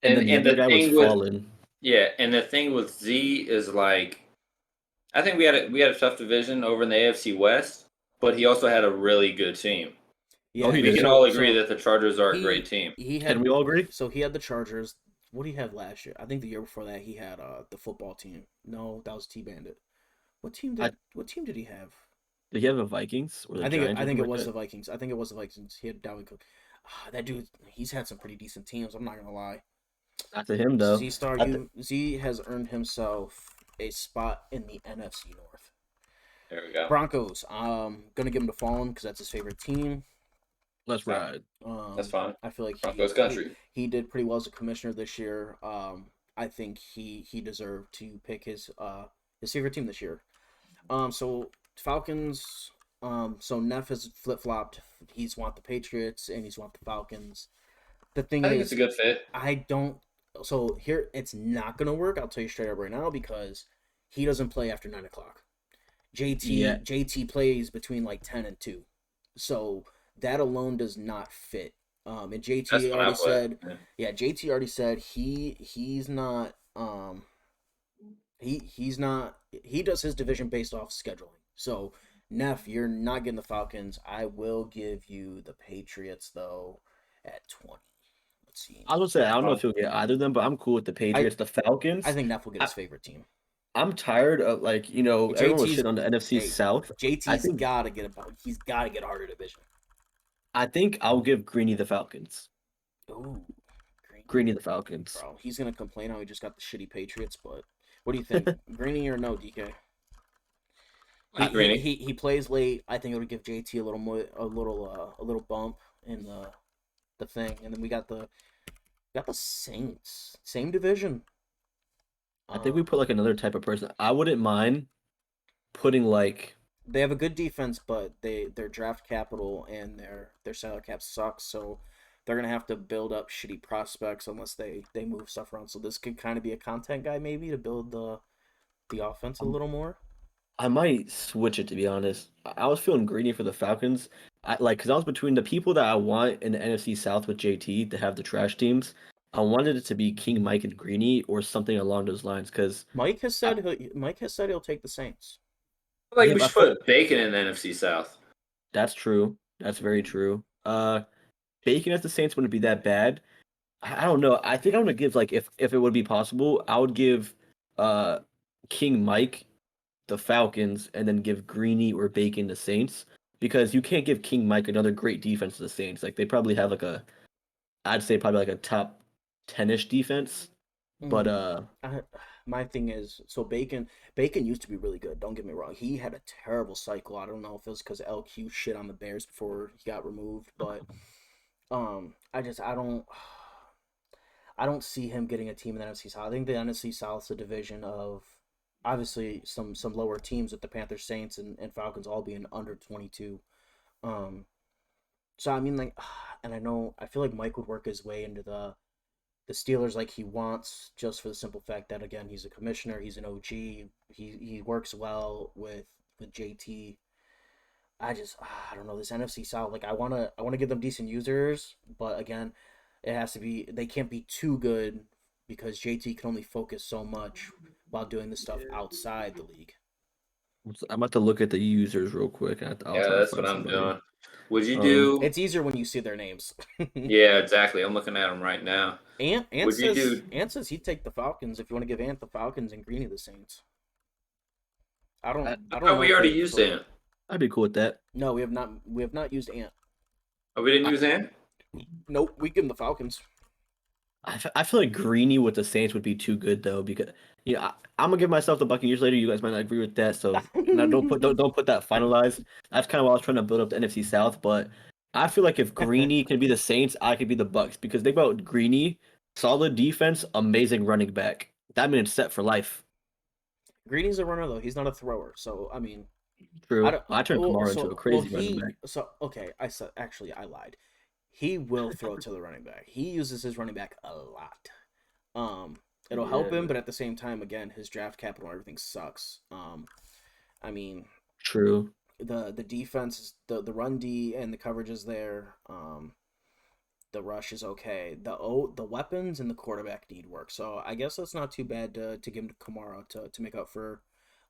And then the other guy was Fallen. Yeah, and the thing with Z is like, I think we had a tough division over in the AFC West, but he also had a really good team. Yeah, he We did. can all agree that the Chargers are a great team. Can we all agree? So he had the Chargers. What did he have last year? I think the year before that he had the football team. No, that was T Bandit. What team did he have? Did he have the Vikings? Or the Giants, I think it like was that? the Vikings. I think it was the Vikings. He had Dalvin Cook. That dude, he's had some pretty decent teams. I'm not gonna lie. Not to him though. I th- Z has earned himself a spot in the NFC North. There we go. Broncos. Gonna give him to Fallen because that's his favorite team. let's ride. That's fine. I feel like Broncos country. he did pretty well as a commissioner this year. I think he deserved to pick his favorite team this year. So Falcons. So Neff has flip flopped. He's want the Patriots and he's want the Falcons. The thing I think is, it's a good fit. I don't. So here, it's not gonna work. I'll tell you straight up right now because he doesn't play after 9 o'clock. Yeah. JT plays between like 10 and 2, so that alone does not fit. And That's JT when I already play. said, Yeah. yeah, JT already said he's not he's not he does his division based off scheduling. So Neff, you're not getting the Falcons. I will give you the Patriots though at 20. Let's see. I was gonna say I don't know if he'll get either of them, but I'm cool with the Patriots. The Falcons. I think Neff will get his favorite team. I'm tired of everyone was JT's shit on the NFC South. I JT's think gotta get he's gotta get a harder division. I think I'll give Greeny the Falcons. Ooh, Greeny the Falcons. bro. He's gonna complain how he just got the shitty Patriots, but what do you think? Greeny or no, DK? Not Greeny. He plays late. I think it would give JT a little bump in the thing, and then we got the Saints, same division. I think we put like another type of person. I wouldn't mind putting like They have a good defense, but their draft capital and their salary cap sucks, so they're gonna have to build up shitty prospects unless they move stuff around. So this could kind of be a content guy maybe to build the offense a little more. I might switch it to be honest. I was feeling greedy for the Falcons. Because I was between the people that I want in the NFC South with JT to have the trash teams. I wanted it to be King Mike and Greeny or something along those lines. Because Mike has said he'll take the Saints. Like Yeah, we but should put Bacon in the NFC South. that's true. That's very true. Bacon as the Saints wouldn't be that bad. I don't know. I think I want to give if it would be possible, I would give King Mike the Falcons and then give Greeny or Bacon the Saints because you can't give King Mike another great defense to the Saints. Like they probably have I'd say probably like a top 10ish defense. But My thing is, so Bacon used to be really good. Don't get me wrong. He had a terrible cycle. I don't know if it was because LQ shit on the Bears before he got removed, but I don't see him getting a team in the NFC South. I think the NFC South is a division of obviously some lower teams with the Panthers, Saints, and Falcons all being under 22. So I mean, and I feel like Mike would work his way into the Steelers like he wants, just for the simple fact that again he's a commissioner, he's an OG, he works well with JT. I don't know this NFC South. Like I wanna give them decent users, but again, they can't be too good because JT can only focus so much while doing the stuff outside the league. I'm about to look at the users real quick. I'll try to That's find what I'm somebody. doing. Would you do? It's easier when you see their names. Yeah, exactly. I'm looking at them right now. Ant Would you do? says he'd take the Falcons if you want to give Ant the Falcons and Greeny the Saints. I don't I know. thought we if already they- used Ant. I'd be cool with that. No, we have not used Ant. Oh, we didn't use Ant. Nope, we give them the Falcons. I feel like Greeny with the Saints would be too good though because I'm gonna give myself the Buccaneers later. You guys might not agree with that, so no, don't put that finalized. That's kind of why I was trying to build up the NFC South, but I feel like if Greeny can be the Saints, I could be the Bucks because think about Greeny, solid defense, amazing running back. That means set for life. Greeny's a runner though; he's not a thrower. So I mean, True. don't- I turned Kamara into a crazy running back. So okay, I lied. He will throw to the running back. He uses his running back a lot. It'll help him, Yeah. but at the same time, again, his draft capital and everything sucks. I mean, True. the defense, the run D and the coverage is there. The rush is okay. The weapons and the quarterback need work. So I guess that's not too bad to give him to Kamara to make up for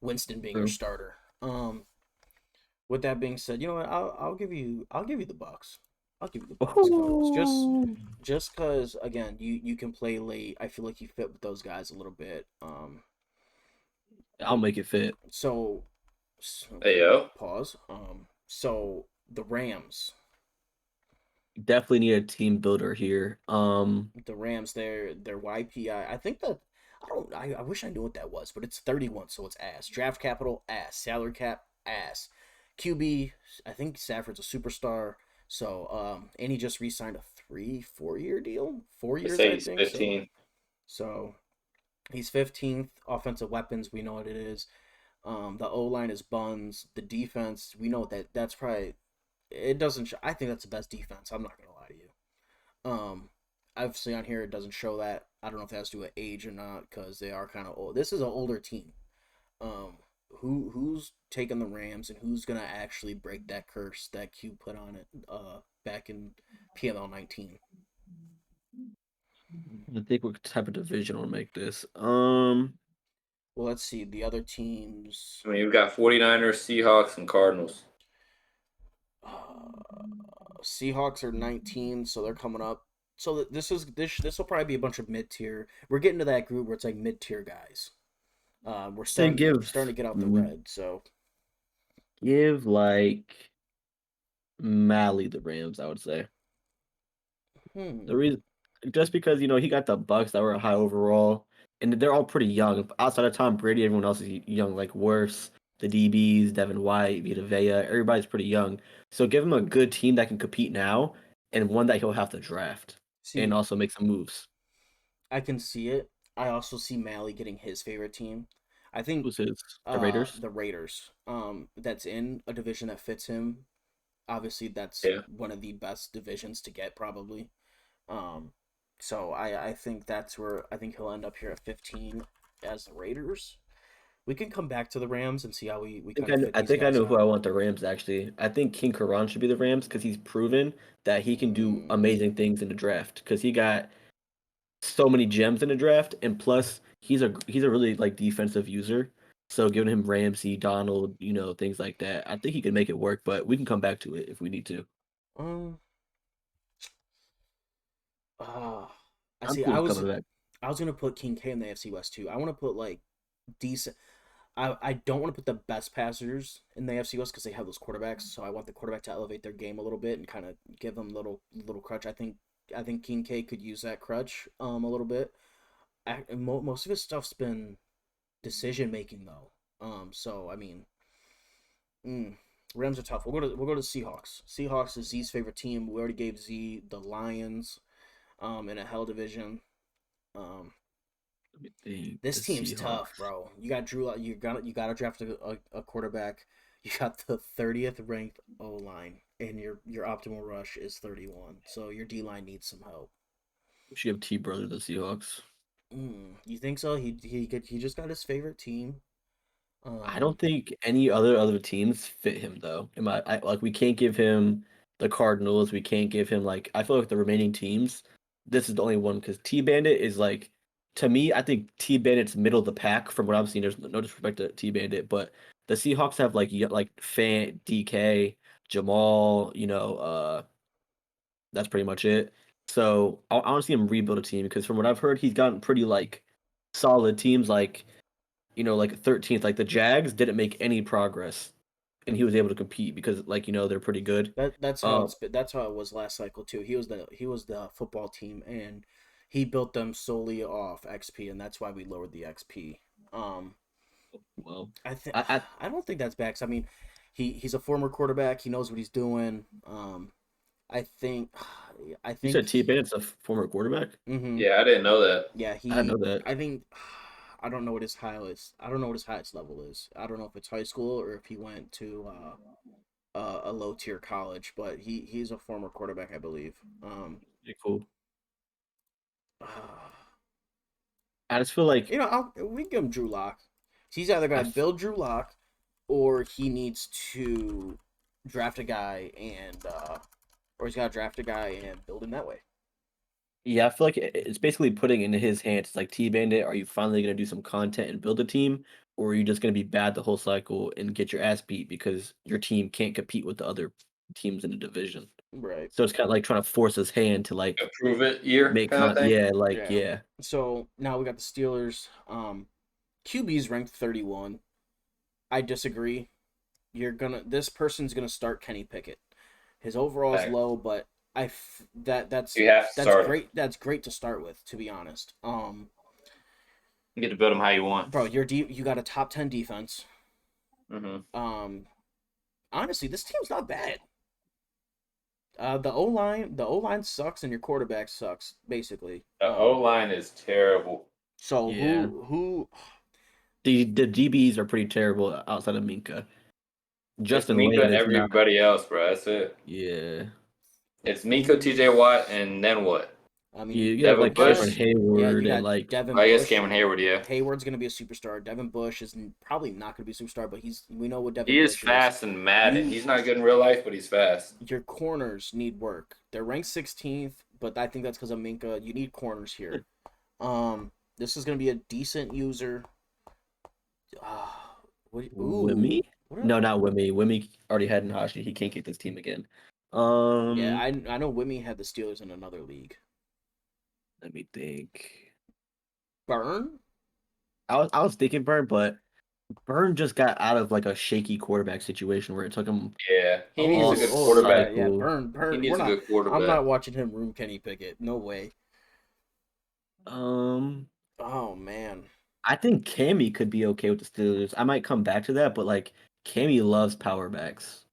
Winston being your starter. With that being said, you know what? I'll give you the Bucks. I'll give you the Bucks, Coach. Just because again, you can play late. I feel like you fit with those guys a little bit. I'll make it fit. So Hey yo. pause. So the Rams. definitely need a team builder here. The Rams, their YPI. I think that I don't. I wish I knew what that was, but it's 31, so it's ass. Draft capital ass. Salary cap ass. QB. I think Stafford's a superstar. So and he just re-signed a 3-4 year deal. 4 years, say I he's think. 15. So he's 15th. Offensive weapons, we know what it is. The O line is buns. The defense, we know that's probably. It doesn't. I think that's the best defense. I'm not gonna lie to you. Um, Obviously on here it doesn't show that. I don't know if that has to do with age or not because they are kind of old. This is an older team. Um, who's taking the Rams and who's gonna actually break that curse that Q put on it back in PML 19? I think what type of division will make this. Well, let's see the other teams. I mean, you've got 49ers, Seahawks, and Cardinals. Seahawks are 19, so they're coming up. So this will probably be a bunch of mid tier. We're getting to that group where it's like mid tier guys. We're Say starting to get out the mm, red. So give like Mally the Rams, I would say. The hmm. reason just because he got the Bucks that were high overall, and they're all pretty young. Outside of Tom Brady, everyone else is young, like Worse, the DBs, Devin White, Vita Vea, everybody's pretty young. So give him a good team that can compete now, and one that he'll have to draft, and See, also make some moves. I can see it. I also see Mally getting his favorite team. I think Who's his? The Raiders. the Raiders. That's in a division that fits him. Obviously that's Yeah. one of the best divisions to get probably. Um so I think that's where I think he'll end up here at 15 as the Raiders. We can come back to the Rams and see how we kind of fit I these think I guys know who out. I want the Rams actually. I think King Karan should be the Rams because he's proven that he can do Mm, amazing things in the draft because he got so many gems in the draft, and plus he's a really like defensive user. So giving him Ramsey, Donald, things like that, I think he can make it work. But we can come back to it if we need to. um uh I I'm see cool with coming back. I was gonna put King K in the AFC West too. I want to put like decent. I don't want to put the best passers in the AFC West because they have those quarterbacks. So I want the quarterback to elevate their game a little bit and kind of give them little crutch. I think King K could use that crutch a little bit. Most of his stuff's been decision making though. So I mean, mm, Rams are tough. We'll go to Seahawks. Seahawks is Z's favorite team. We already gave Z the Lions in a hell division. Um, Let me think. This The team's tough, Seahawks. bro. You got Drew. You got to draft a quarterback. You got the 30th ranked O line, and your optimal rush is 31. So your D line needs some help. We should have T brother the Seahawks. You think so? He just got his favorite team. I Um, don't think any other teams fit him though. Like we can't give him the Cardinals. We can't give him like I feel like the remaining teams. This is the only one because T Bandit is like to me. I think T Bandit's middle of the pack from what I'm seeing. There's no disrespect to T Bandit, but the Seahawks have like Fan DK Jamal. That's pretty much it. So I want to see him rebuild a team because from what I've heard, he's gotten pretty like solid teams like 13th, like the Jags didn't make any progress, and he was able to compete because they're pretty good. that's how Uh, that's how it was last cycle too. He was the football team, and he built them solely off XP, and that's why we lowered the XP. Um, well, I think I I don't think that's bad. 'Cause, I mean, he's a former quarterback. He knows what he's doing. I think I you think said T Bennett's a former quarterback. hmm Yeah, I didn't know that. yeah, I didn't know that. I think I don't know what his highest I don't know what his highest level is. I don't know if it's high school or if he went to a low tier college, but he's a former quarterback, I believe. Pretty cool. Uh, I just feel like we can give him Drew Lock. He's either I gonna f- build Drew Lock or he needs to draft a guy and or he's got to draft a guy and build him that way. yeah, I feel like it's basically putting into his hands. It's like T Bandit, are you finally gonna do some content and build a team, or are you just gonna be bad the whole cycle and get your ass beat because your team can't compete with the other teams in the division? Right. So it's kind of like trying to force his hand to like Approve it year make kind of thing. yeah, like Yeah. yeah. So now we got the Steelers. QB's ranked 31. I disagree. This person's gonna start Kenny Pickett. His overall is Fact. low, but That's You have to that's start. great. That's great to start with, to be honest. You get to build them how you want. Bro, you got a top 10 defense. Hmm. Honestly, this team's not bad. The O line sucks, and your quarterback sucks, basically. The O line is terrible. So Yeah. who? The DBs are pretty terrible outside of Minka. It's Justin Minka Lane and is not. everybody else, bro. That's it. Yeah. It's Minka, T.J. Watt, and then what? I You mean, you have Devin like Cameron Bush? yeah, Hayward you and got like Devin I guess Bush. Cameron Hayward. Yeah, Hayward's gonna be a superstar. Devin Bush is probably not gonna be a superstar, but we know what Devin he is Bush fast and Madden. You- He's not good in real life, but he's fast. Your corners need work. They're ranked 16th, but I think that's because of Minka. You need corners here. This is gonna be a decent user. Wimmy? What No, not Wimmy. Wimmy already had Nahashi. He can't get this team again. Um, Yeah, I know Wimmy had the Steelers in another league. let me think. Burn? I was thinking Burn, but Burn just got out of like a shaky quarterback situation where it took him Yeah, he needs all a good Yeah, quarterback. yeah, cycle. Burn. He We're needs a not. good quarterback. I'm not watching him room Kenny Pickett. No way. Um, Oh man. I think Cammy could be okay with the Steelers. I might come back to that, but like Cammy loves power backs.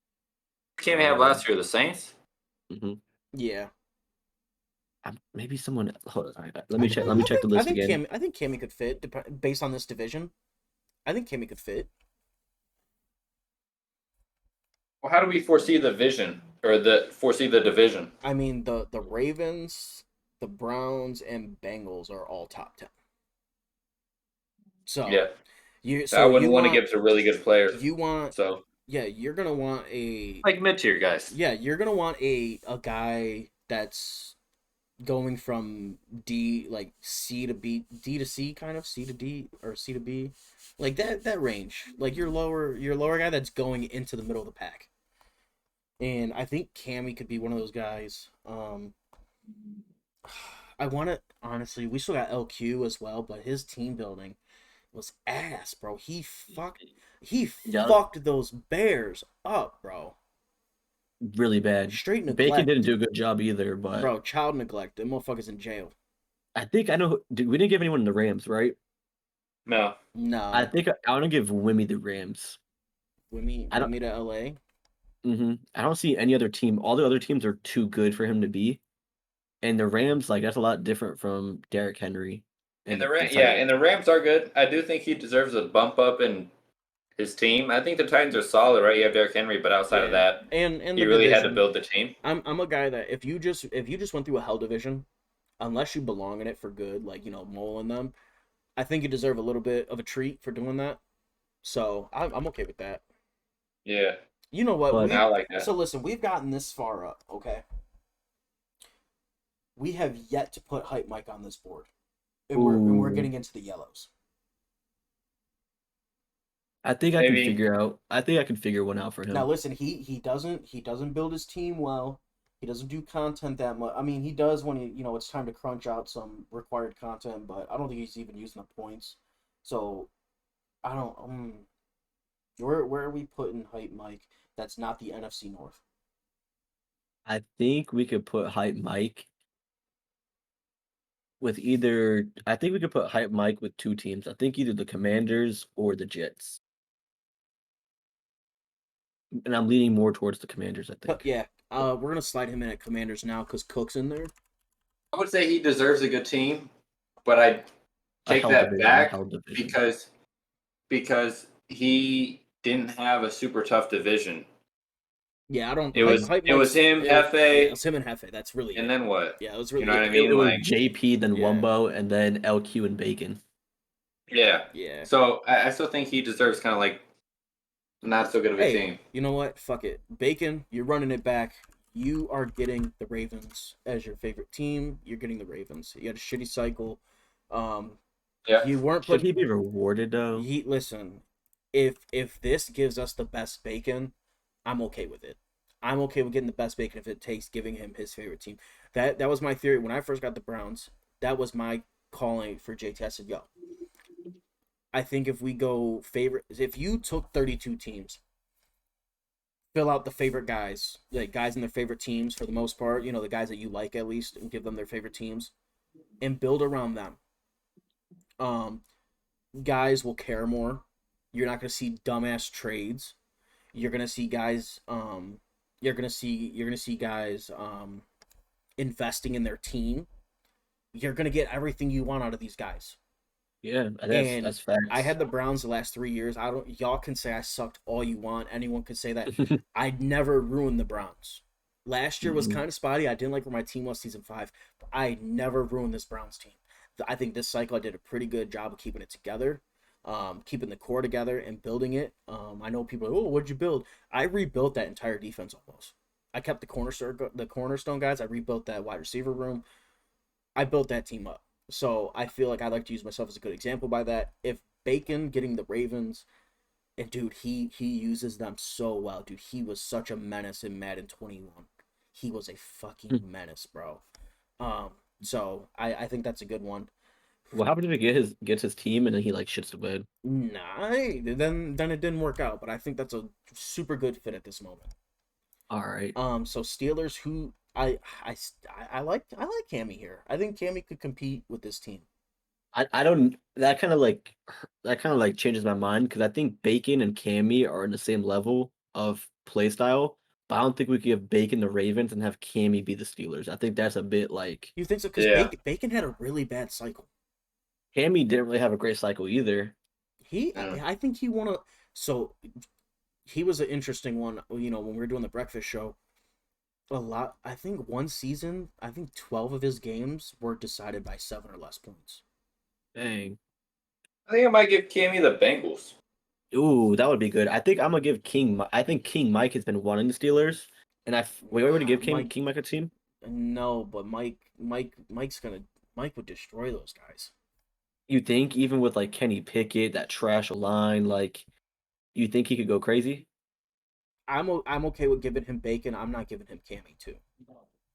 Can't have last year the Saints. hmm Yeah. Maybe someone. Hold on, let me check. Let me check the list again. I think Cammy could fit based on this division. I think Cammy could fit. Well, how do we foresee the vision or foresee the division? I mean, the Ravens, the Browns, and Bengals are all top 10. So Yeah, you I wouldn't want to want give to really good players. you want So yeah you're gonna want like mid tier guys. you're gonna want a guy that's going from D like C to B, D to C, kind of C to D or C to B, like that range. Like your lower guy that's going into the middle of the pack. And I think Cammy could be one of those guys. I want to honestly. We still got LQ as well, but his team building was ass, bro. He Yeah. fucked those Bears up, bro. Really bad. Straight neglect. Bacon didn't do a good job either, but Bro, child neglect. Them motherfuckers in jail. I think I know. We didn't give anyone the Rams, right? No, No. I think I want to give Wimmy the Rams. With me I don't- to LA. I don't see any other team. All the other teams are too good for him to be, and the Rams, like that's a lot different from Derrick Henry. and the Rams are good. I do think he deserves a bump up in his team. I think the Titans are solid, right? You have Derrick Henry, but outside of that, and he the really had to division, build the team. I'm a guy that if you just went through a hell division, unless you belong in it for good, like moling them, I think you deserve a little bit of a treat for doing that. So I'm okay with that. Yeah, You know what? But- I like that. So listen, we've gotten this far up, okay? We have yet to put Hype Mike on this board. And we're Ooh. getting into the yellows. I think I can Maybe. figure out. I think I can figure one out for him. Now listen, he doesn't build his team well. He doesn't do content that much. I mean, he does when it's time to crunch out some required content, but I don't think he's even using the points. So I don't where are we putting Hype Mike that's not the NFC North? I think we could put Hype Mike with either. I think we could put Hype Mike with two teams. I think either the Commanders or the Jets. And I'm leaning more towards the Commanders, I think. But yeah, we're gonna slide him in at Commanders now because Cook's in there. I would say he deserves a good team, but I A take hell that division, a back hell division. because he didn't have a super tough division. Yeah, I don't. It was Hype it was Mike's- him, yeah, Hefe, it was him and Hefe. That's really and it. then what? Yeah, it was really You know what I it. mean? It was Like, JP, then Yeah. Wumbo, and then LQ and Bacon. yeah. Yeah. So I still think he deserves kind of like not so good of a Hey, team. you know what? Fuck it. Bacon, you're running it back. You are getting the Ravens as your favorite team. You're getting the Ravens. You had a shitty cycle. Yeah. You weren't Should put. he be rewarded though? Listen, if this gives us the best Bacon, I'm okay with it. I'm okay with getting the best Bacon if it takes giving him his favorite team. That was my theory when I first got the Browns. That was my calling for JT. I said, yo, I think if we go favorite, if you took 32 teams, fill out the favorite guys, like guys in their favorite teams for the most part. The guys that you like at least, and give them their favorite teams, and build around them. Um, Guys will care more. You're not gonna see dumbass trades. You're gonna see guys. You're gonna see guys investing in their team. You're gonna get everything you want out of these guys. Yeah, And that's facts. I had the Browns the last 3 years. I don't. Y'all can say I sucked all you want. Anyone can say that. I never ruined the Browns. Last year was Mhm. kind of spotty. I didn't like where my team was season 5. But I never ruined this Browns team. I think this cycle I did a pretty good job of keeping it together, keeping the core together and building it. I know people are, oh, what'd you build? I rebuilt that entire defense almost. I kept the cornerstone guys. I rebuilt that wide receiver room. I built that team up. So I feel like I like to use myself as a good example by that. If Bacon getting the Ravens, and dude, he uses them so well, dude. He was such a menace in Madden 21. He was a fucking menace, bro. Um, so I think that's a good one. What happened if he gets his team and then he like shits the bed? Nah, then it didn't work out, but I think that's a super good fit at this moment. All right. So Steelers, who I like Cammy here. I think Cammy could compete with this team. I don't that kind of like changes my mind because I think Bacon and Cammy are in the same level of play style, but I don't think we could give Bacon the Ravens and have Cammy be the Steelers. I think that's a bit like You think so? Because Yeah. Bacon had a really bad cycle. Cammy didn't really have a great cycle either. Mm. I think he won a. So he was an interesting one. When we were doing the breakfast show, a lot. I think one season, I think 12 of his games were decided by 7 or less points. Dang. I think I might give Cammy the Bengals. Ooh, that would be good. I think I'm gonna give I think King Mike has been wanting the Steelers, and we already give Mike, King Mike a team. no, but Mike would destroy those guys. You think even with like Kenny Pickett, that trash line, like you think he could go crazy? I'm okay with giving him Bacon. I'm not giving him Cammy too.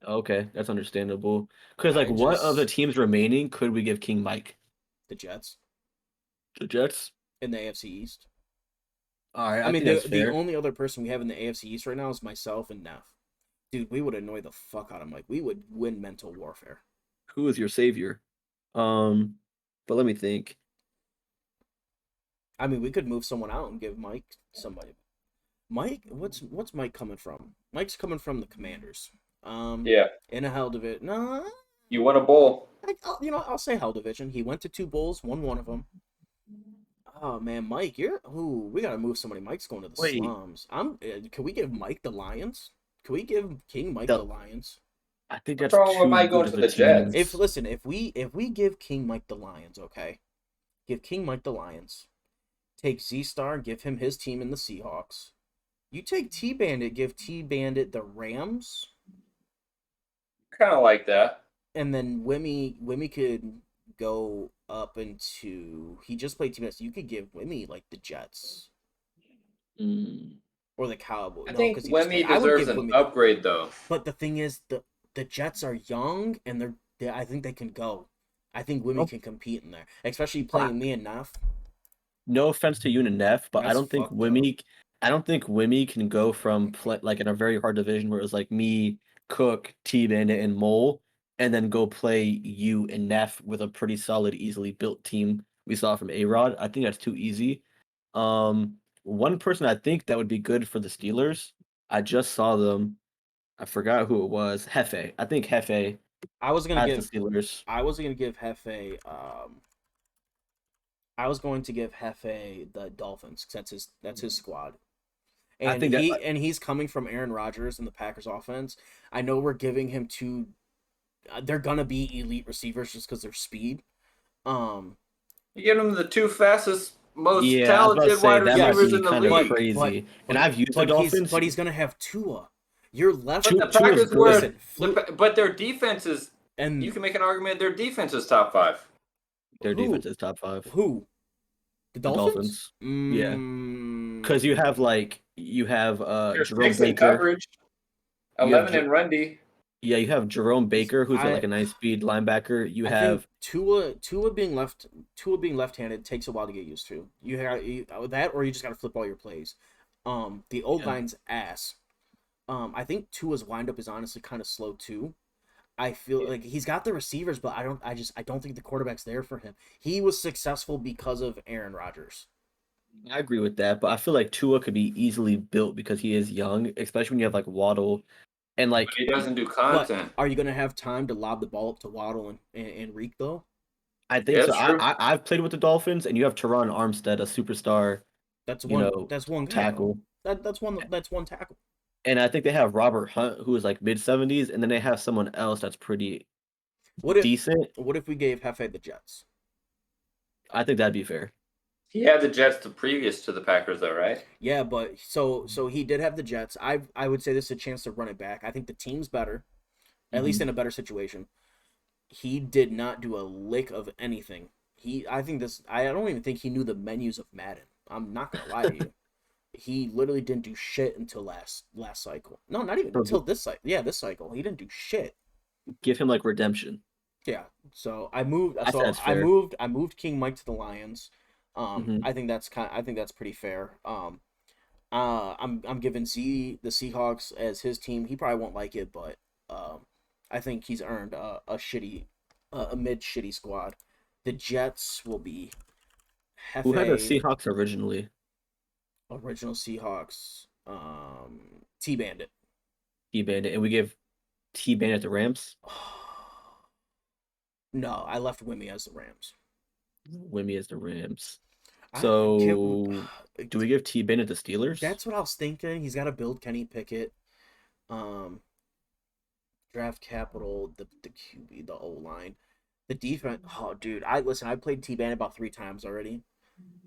Okay, that's understandable. Because like, I what of the just teams remaining could we give King Mike? the Jets The Jets. in the AFC East. All right, I I mean, think that's the fair. only other person we have in the AFC East right now is myself and Neff. Dude, we would annoy the fuck out of Mike. We would win mental warfare. Who is your savior? Um, but let me think. I mean, we could move someone out and give Mike somebody. Mike, what's Mike coming from? Mike's coming from the Commanders. Yeah. In a Hell Division. No, You won a bowl. I'll say Hell Division. He went to 2 bowls, won one of them. Oh man, Mike, we gotta move somebody. Mike's going to the Wait, slums. Can we give Mike the Lions? Can we give King Mike the the Lions? I think What's that's wrong with too Mike good going of to a the team. Jets? If we give King Mike the Lions, okay, give King Mike the Lions. Take Z Star, give him his team in the Seahawks. You take T Bandit, give T Bandit the Rams, Kind of like that. and then Wimmy could go up into. He just played T Bandit, so you could give Wimmy like the Jets Mm. or the Cowboys. I No, think because he just played. Wemmy I would deserves give an Wimmy. upgrade, though. But the thing is, the Jets are young and I think they can go. I think Wimmy Oh, can compete in there, especially I- playing me and Neff. no offense to you and Neff, but That's fucked up. I don't think Wimmy can go from play like in a very hard division where it was like me, Cook, T Bandit, and Mole, and then go play you and Neff with a pretty solid, easily built team we saw from A Rod. I think that's too easy. One person I think that would be good for the Steelers. I just saw them. I forgot who it was. Hefe. I think Hefe I was gonna has the give. Steelers. I was gonna give Hefe. I was going to give Hefe the Dolphins 'cause that's his squad. I And think that he's coming from Aaron Rodgers and the Packers offense. I know we're giving him two. They're gonna be elite receivers just because they're speed. Um, You give him the 2 fastest, most yeah, I was about to talented say wide that might receivers be in the kind of league. crazy. And but I've used the Dolphins. he's gonna have Tua. Your left. But the Tua's Packers good. were, Listen, but their defense is. You and can make an argument their defense is top 5. Their who defense is top 5. who the The Dolphins? Dolphins. Yeah. Because you have They're Jerome 6 in Baker. coverage, You have 11 in run D. Yeah, you have Jerome Baker, who's got I like a nice speed linebacker. You I have think Tua being left-handed takes a while to get used to. You have that, or you just got to flip all your plays. The old Yeah. line's ass. I think Tua's windup is honestly kind of slow too. I feel like he's got the receivers, but I don't think the quarterback's there for him. He was successful because of Aaron Rodgers. I agree with that, but I feel like Tua could be easily built because he is young, especially when you have like Waddle and But like he doesn't do But content. are you gonna have time to lob the ball up to Waddle and Reek though? I think Yeah, so. that's true. I've played with the Dolphins, and you have Teron Armstead, a superstar, That's you one. know, That's one guy though. tackle, That's one. That's one tackle. and I think they have Robert Hunt, who is like mid 70s, and then they have someone else that's pretty What if decent. what if we gave Hefe the Jets? I think that'd be fair. He had the Jets the previous to the Packers, though, right? Yeah, but so he did have the Jets. I would say this is a chance to run it back. I think the team's better, at least Mhm. in a better situation. He did not do a lick of anything. I don't even think he knew the menus of Madden. I'm not gonna lie to you. He literally didn't do shit until last cycle. No, not even So until this cycle. Yeah, this cycle. He didn't do shit. give him like redemption. Yeah. So I moved. I think So that's fair. I moved King Mike to the Lions. Hmm. I think that's pretty fair. I'm giving Z the Seahawks as his team. He probably won't like it, but I think he's earned a mid shitty squad. The Jets will be Who had the Hefe, Seahawks originally? original Seahawks, T Bandit. T Bandit, and we give T Bandit the Rams. No, I left Wimmy as the Rams. Wimmy is the Rams. I can't. So do we give T Bandit the Steelers? That's what I was thinking. He's got to build Kenny Pickett. Um, Draft capital, the QB, the O line, the defense. Oh, dude, I played T Ban about 3 times already,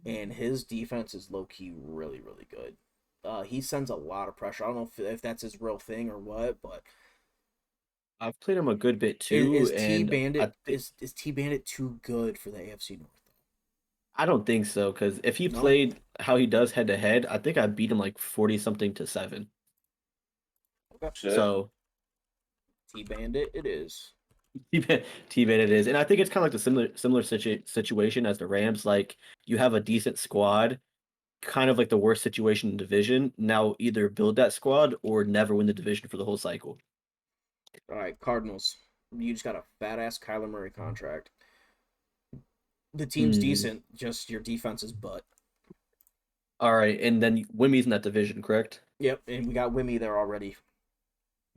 and his defense is low key really good. He sends a lot of pressure. I don't know if that's his real thing or what, but I've played him a good bit too, and Is T Bandit too good for the AFC North? I don't think so. Because if he No, played how he does head to head, I think I beat him like 40 something to 7. okay. Shit. So T Bandit, it is. T Bandit is, and I think it's kind of like the similar situation as the Rams. Like you have a decent squad, kind of like the worst situation in the division. Now either build that squad or never win the division for the whole cycle. All right, Cardinals. You just got a fat ass Kyler Murray contract. The team's Hmm. decent, just your defense is butt. All right, and then Wimmy's in that division, correct? Yep, and we got Wimmy there already.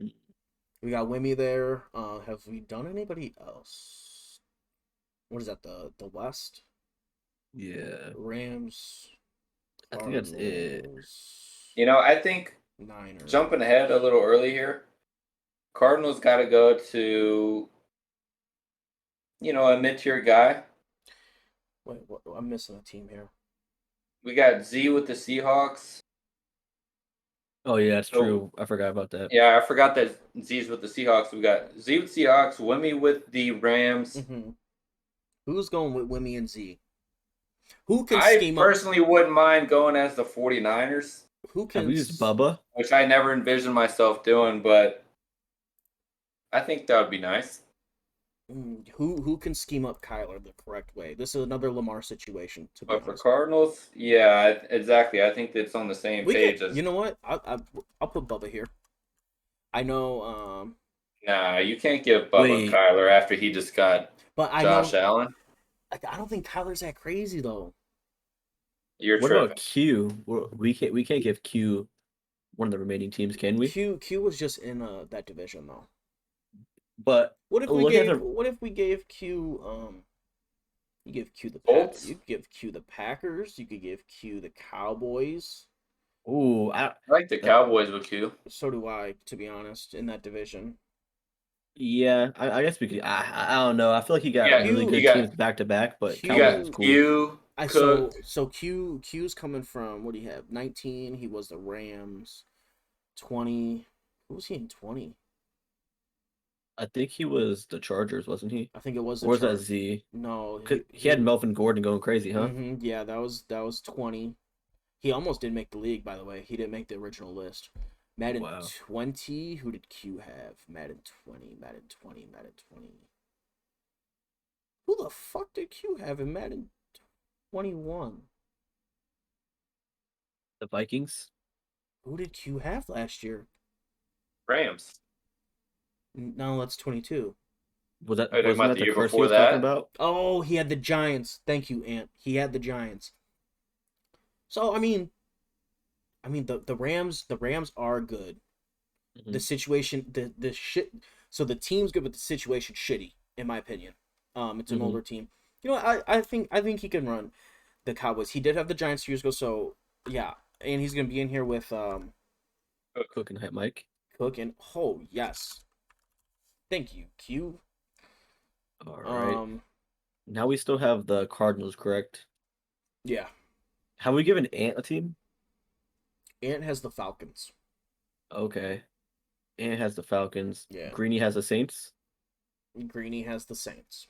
We got Wimmy there. Have we done anybody else? What is that? The West Yeah, Rams, I think that's it. Cardinals, I think Niners. jumping ahead a little early here, Cardinals got to go to, a mid-tier guy. Wait, what? I'm missing a team here. We got Z with the Seahawks. Oh yeah, that's So, true. I forgot about that. yeah, I forgot that Z's with the Seahawks. We got Z with Seahawks, Wimmy with the Rams. Mm-hmm. Who's going with Wimmy and Z? Who can I scheme up? personally wouldn't mind going as the 49ers, Who Have can? we used Bubba? which I never envisioned myself doing, but I think that would be nice. Who can scheme up Kyler the correct way? This is another Lamar situation, to be But for honest. Cardinals, yeah, exactly. I think it's on the same page as. You know what? I'll put Bubba here. I know. Nah, you can't give Bubba Wait. Kyler after he just got But I Josh know. Allen. I don't think Kyler's that crazy though. You're What tripping. about Q? We can't give Q one of the remaining teams, can we? Q was just in that division though. But What if we look at gave? the What if we gave Q? You give Q the Colts? You could give Q the Packers. You could give Q the Cowboys. ooh, I like the Cowboys with Q. So do I, to be honest, in that division. yeah, I guess we could. I don't know. I feel like he got Yeah, really you good got- teams back to back, but Q- You Cowboys is got cool. Q, Cook. So Q's coming from, what do you have? 19. He was the Rams. 20. Who was he in 20? I think he was the Chargers, wasn't he? I think it was the Or was that Char- Z? No, 'Cause he had Melvin Gordon going crazy, huh? Yeah, that was 20. He almost didn't make the league, by the way. He didn't make the original list. Madden Wow. 20. Who did Q have? Madden 20. Madden 20. Madden 20. Who the fuck did Q have in Madden 21? The Vikings. Who did Q have last year? Rams. No, that's 22. Was that Oh, talking wasn't about that the the year curse he before was talking that? about? Oh, he had the Giants. Thank you, Ant. He had the Giants. So the Rams are good. The Mhm. situation, the shit. So the team's good, but the situation shitty, in my opinion. It's an Mhm. older team. You know, I think he can run the Cowboys. He did have the Giants 2 years ago, so yeah, and he's gonna be in here with Cook and Hype Mike. Cook and oh yes, thank you Q. All right. Um, Now we still have the Cardinals, correct? yeah, Have we given Ant a team? Ant has the Falcons. Okay. Ant has the Falcons. Yeah, Greeny has the Saints. Greeny has the Saints.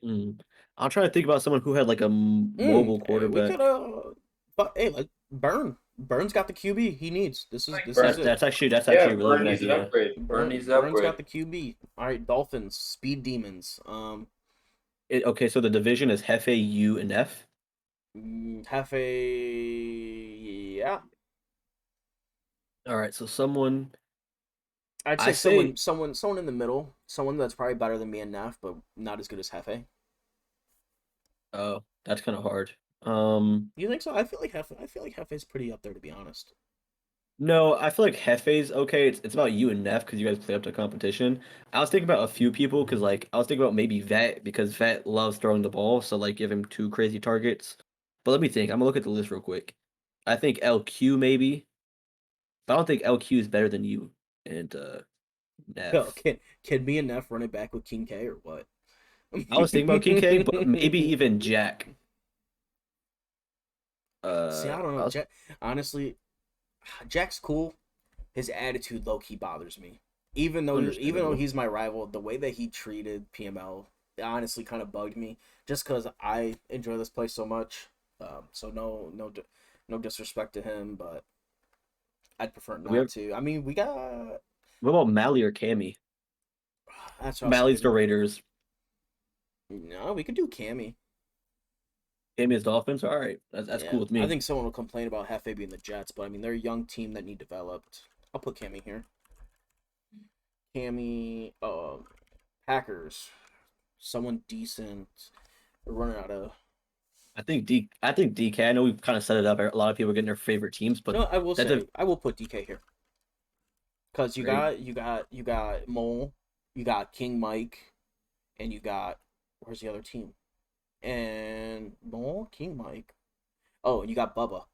Mm. I'm trying to think about someone who had like a mobile Hey, we could quarterback. but hey, like Burns got the QB he needs. Like This is That's Burn. it. that's actually Yeah, a really Burn good needs an idea. upgrade. Burn needs an Burns got upgrade. the QB. All right, Dolphins, Speed Demons. Okay, so the division is Hefe, U, and F. Hefe, yeah. All right, so someone I'd I say say someone in the middle, someone that's probably better than me and Neff, but not as good as Hefe. oh, that's kind of hard. You think so? I feel like Hefe's pretty up there to be honest. No, I feel like Hefe's okay. It's about you and Neff because you guys play up to competition. I was thinking about a few people because like I was thinking about maybe Vet because Vet loves throwing the ball, so like give him two crazy targets. But let me think. I'm gonna look at the list real quick. I think LQ maybe, but I don't think LQ is better than you and Yo, Neff. can me and Neff run it back with King K or what? I was thinking about King K, but maybe even Jack. See, I don't I know. was Honestly, Jack's cool. His attitude low key bothers me. Even though understandable. he's my rival, the way that he treated PML honestly kind of bugged me. Just because I enjoy this place so much. So no disrespect to him, but I'd prefer We not have to. I mean, we got. what about Mally or Cammy? That's what I was Mally's the saying. Raiders. No, we could do Cammy. Cammy is Dolphins. All right, that's cool Yeah, with I me. think someone will complain about Hefe being the Jets, but I mean they're a young team that need developed. I'll put Cammy here. Cammy, Packers, someone decent. We're running out of. I think DK. I know we've kind of set it up. A lot of people are getting their favorite teams, but No, I will that's a say I will put DK here because you great. got you got Mole, you got King Mike, and you got where's the other team? And Mole, King Mike. Oh, and you got Bubba.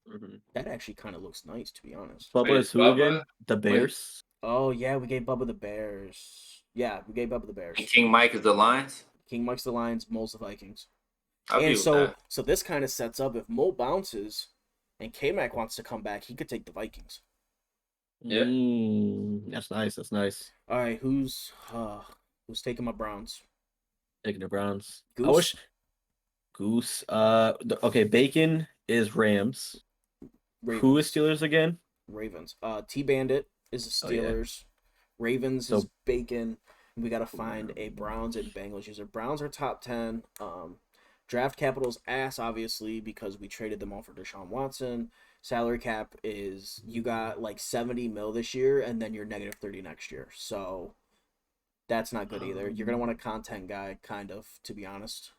Mhm. That actually kind of looks nice, to be honest. Bubba Wait, is is who Bubba? again? The Wait, Bears. Oh yeah, we gave Bubba the Bears. Yeah, we gave Bubba the and Bears. King Mike is the Lions? King Mike's the Lions, Mole's the Vikings. I'll And be with so that. so this kind of sets up if Mole bounces and K Mac wants to come back, he could take the Vikings. Yeah. That's nice. That's nice. All right, who's taking my Browns? Taking the Browns. I Goose, wish Goose. Okay. Bacon is Rams. Who is Ravens, Steelers again? Ravens. T Bandit is the Oh yeah. Steelers. Ravens is So Bacon. We got to find a Browns and Bengals user. Browns are top 10. Draft capital's ass, obviously, because we traded them all for Deshaun Watson. Salary cap is you got like 70 mil this year, and then you're negative 30 next year. So that's not good either. You're gonna want a content guy, kind of, to be honest.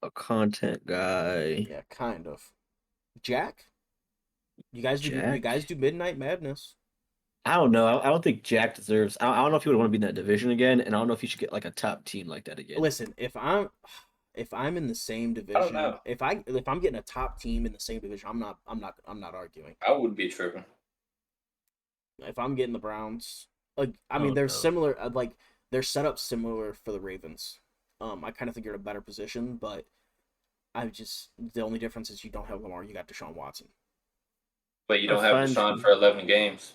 a content guy. Yeah, kind of. Jack, you guys do Jack. Midnight Madness. I don't know. I don't think Jack deserves. I don't know if he would want to be in that division again, and I don't know if he should get like a top team like that again. Listen, if I'm in the same I don't division, know. if I'm getting a top team in the same division, I'm not arguing. I would be tripping. If I'm getting the Browns, like I I mean don't they're know. similar, like they're set up similar for the Ravens. I kind of think you're in a better position, but I just the only difference is you don't have Lamar, you got Deshaun Watson. But you I don't have find Deshaun for 11 games.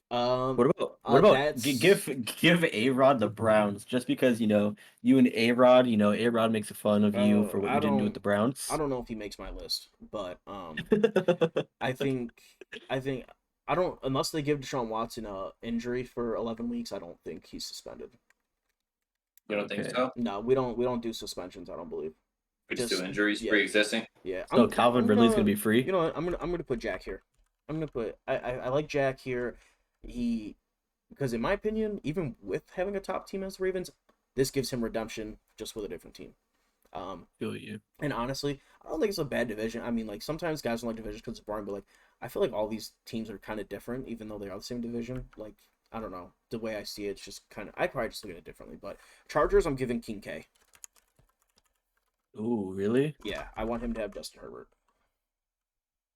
That's give A Rod the Browns just because you and A Rod A Rod makes fun of you for what I you didn't do with don't the Browns. know if he makes my list, but I think I think I don't unless they give Deshaun Watson a injury for 11 weeks, I don't think he's suspended. You don't think Okay, so? No, we don't do suspensions. I don't believe. We just do Just injuries yeah, pre-existing. yeah. so Calvin Ridley's gonna be You free. know what? I'm gonna put Jack here. I'm gonna put I like Jack here. He because in my opinion, even with having a top team as the Ravens, this gives him redemption just with a different team. Feel you. And honestly, I don't think it's a bad division. I mean, like sometimes guys don't like divisions because it's boring, but like I feel like all these teams are kind of different, even though they are the same division. Like I don't know the way I see it, it's just kind of I probably just look at it differently. But Chargers, I'm giving King K. Ooh, really? Yeah, I want him to have Justin Herbert.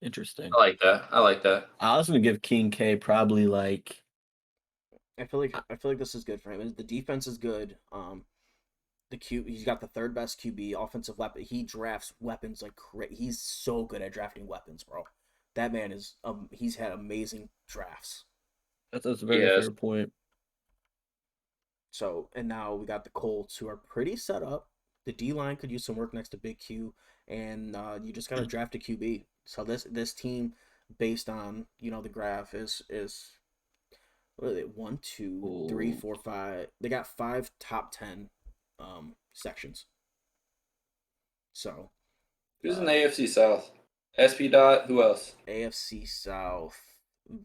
Interesting. I like that. I like that. I was gonna give King K probably like I feel like this is good for him. The defense is good. He's got the third best QB offensive weapon. He drafts weapons like crazy. He's so good at drafting weapons, bro. That man is he's had amazing drafts. that's a very Yes. fair point. So and now we got the Colts who are pretty set up. The D line could use some work next to Big Q, and you just gotta draft a QB. So this team, based on the graph, is what are they? 1, 2, 3, Ooh. 4, 5. They got 5 top 10 sections. So Who's in the AFC South? SP Dot. Who else? AFC South,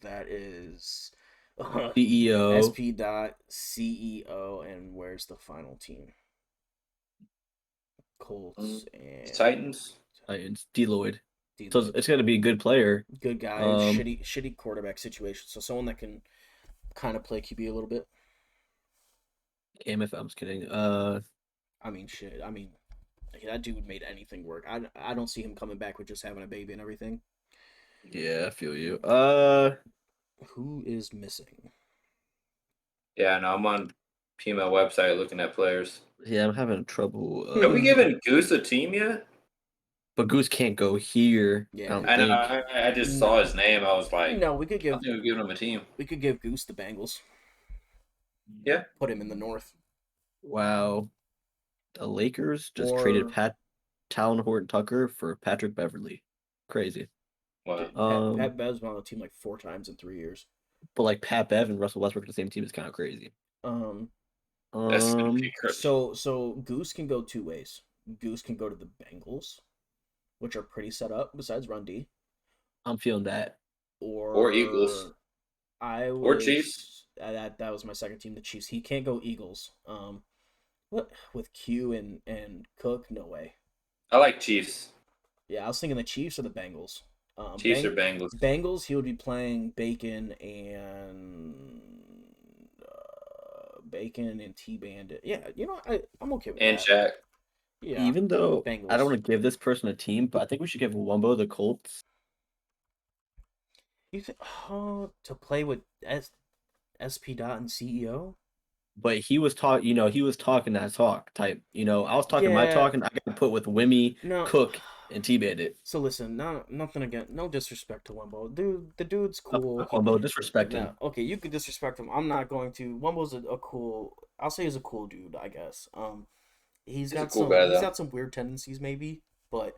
that is CEO. SP dot CEO, and where's the final team? Colts and Titans. Titans. Deloitte. So D-Lloyd. it's gonna be a good player. Good guy, shitty quarterback situation. So someone that can kind of play QB a little bit. MF, I'm just kidding. I mean, shit. I mean, that dude made anything work. I don't see him coming back with just having a baby and everything. Yeah, I feel you. Who is missing? Yeah, no, I'm on Pima website looking at players. Yeah, I'm having trouble. Have we given Goose a team yet? But Goose can't go here. Yeah, I don't I know. think. I just saw his name. I was like, No, we could I give don't think we've given him a team. Goose the Bengals. Yeah. Put him in the North. Wow. The Lakers just traded Talon Horton Tucker for Patrick Beverly. Crazy. Wow. Pat Bev's been on the team like 4 times in 3 years. But like Pat Bev and Russell Westbrook on the same team is kind of crazy. That's gonna be crazy. So Goose can go 2 ways. Goose can go to the Bengals, which are pretty set up besides run D, I'm feeling that. Or Eagles. Or Chiefs. That was my second team, the Chiefs. He can't go Eagles. What with Q and Cook? No way. I like Chiefs. Yeah, I was thinking the Chiefs or the Bengals. Chiefs or Bengals. Bengals, he would be playing Bacon and T Bandit. Yeah, I'm okay with And that. Shaq. Yeah, Even though Bengals. I don't want to give this person a team, but I think we should give Wumbo the Colts. You think to play with SP Dot and CEO? But he was he was talking that talk type. I was talking my Yeah. talk, and I got put with Wimmy, No. Cook, and T Bandit. So listen, nothing again. No disrespect to Wumbo. The dude's cool. Wumbo, disrespect him. No, okay, you could disrespect him. I'm not going to. Wumbo's a cool. I'll say he's a cool dude. I guess. He's a got cool some. guy, He's though. got some weird tendencies, maybe, but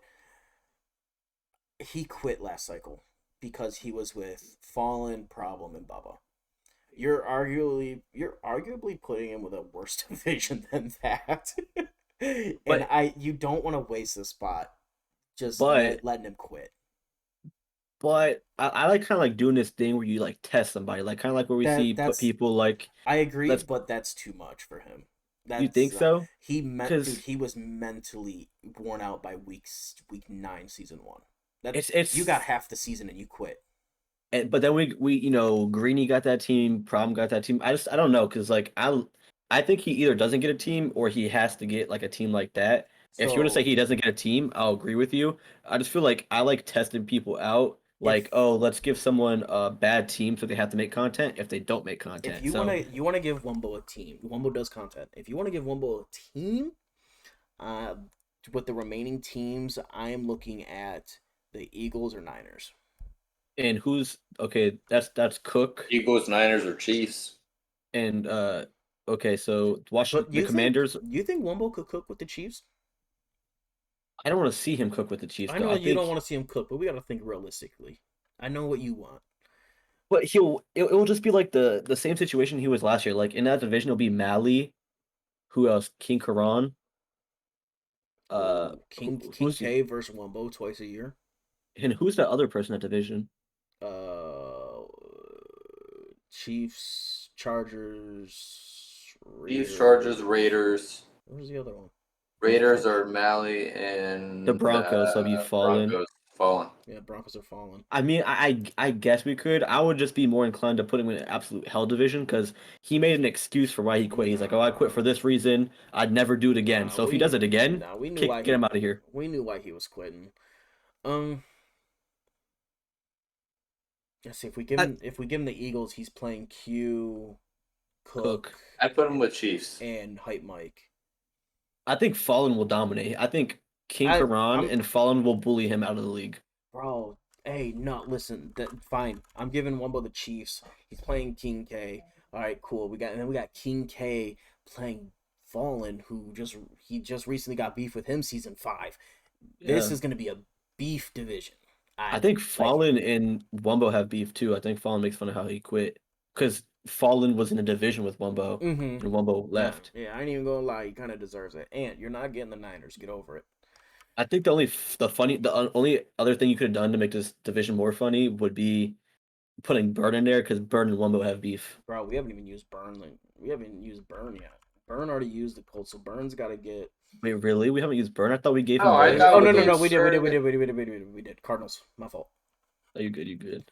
he quit last cycle because he was with Fallen, Problem, and Bubba. You're arguably putting him with a worse division than that. And you don't want to waste the spot just letting him quit. But I like kind of like doing this thing where you like test somebody, like kind of like where we put people like. I agree, but that's too much for him. You think so? He was mentally worn out by week 9, season 1. You got half the season and you quit. But then we Greeny got that team, Prom got that team. I don't know because like I think he either doesn't get a team or he has to get like a team like that. If you want to say he doesn't get a team, I'll agree with you. I just feel like I like testing people out. Like, let's give someone a bad team so they have to make content if they don't make content. If you want to give Wumbo a team, Wumbo does content. If you want to give Wumbo a team, with the remaining teams, I am looking at the Eagles or Niners. And who's okay? That's Cook. Eagles, Niners, or Chiefs. And okay, so the Commanders. You think Wumbo could cook with the Chiefs? I don't want to see him cook with the Chiefs. I know you don't want to see him cook, but we got to think realistically. I know what you want. But it will just be like the same situation he was last year. Like in that division, it'll be Mally. Who else? King Karan. King K versus Wumbo twice a year. And who's that other person in that division? Uh, Chiefs, Chargers, Chiefs, Chargers, Raiders. Raiders. What was the other one? Raiders are Mally The and Broncos have you fallen. Broncos fallen. Yeah, Broncos are falling. I mean, I guess we could. I would just be more inclined to put him in an absolute hell division because he made an excuse for why he quit. He's like, "Oh, I quit for this reason. I'd never do it again." So if he does it again, we knew get him out of here. We knew why he was quitting. Let's see if we give him the Eagles, he's playing Q, Cook, I put him with Chiefs and Hype Mike. I think Fallen will dominate. I think King Karan and Fallen will bully him out of the league. Bro, hey, no, listen, fine. I'm giving Wumbo the Chiefs. He's playing King K. All right, cool. We got King K playing Fallen, who just recently got beef with him season 5. Yeah. This is gonna be a beef division. I think Fallen and Wumbo have beef too. I think Fallen makes fun of how he quit because Fallen was in a division with Wumbo and Wumbo left. Yeah, I ain't even gonna lie. He kind of deserves it. And you're not getting the Niners. Get over it. I think the only other thing you could have done to make this division more funny would be putting Burn in there because Burn and Wumbo have beef. Bro, we haven't even used Burn. We haven't used Burn yet. Burn already used the Colts, so Burn's got to get. Wait, really? We haven't used Burn? I thought we gave him. No, no. We did. Cardinals. My fault. Oh, you good? You good?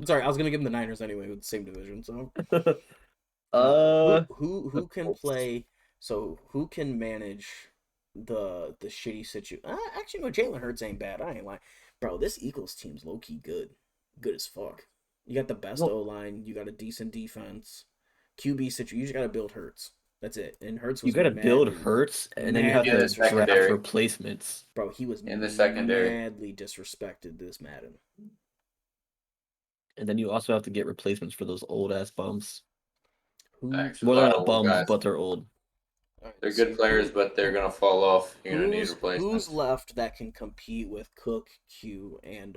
Sorry, I was gonna give him the Niners anyway with the same division. So. Who can play? So who can manage the shitty situation? Actually, no. Jalen Hurts ain't bad. I ain't lying, bro. This Eagles team's low key good as fuck. You got the best O line. You got a decent defense. QB situation. You just gotta build Hurts. That's it. And Hurts was. You gotta build Hurts, and then you have to draft replacements. Bro, he was in the secondary. Madly disrespected this Madden. And then you also have to get replacements for those old ass bums. Well, they're not bums, but they're old. Right, they're good players, but they're gonna fall off. You're gonna need replacements. Who's left that can compete with Cook, Q, and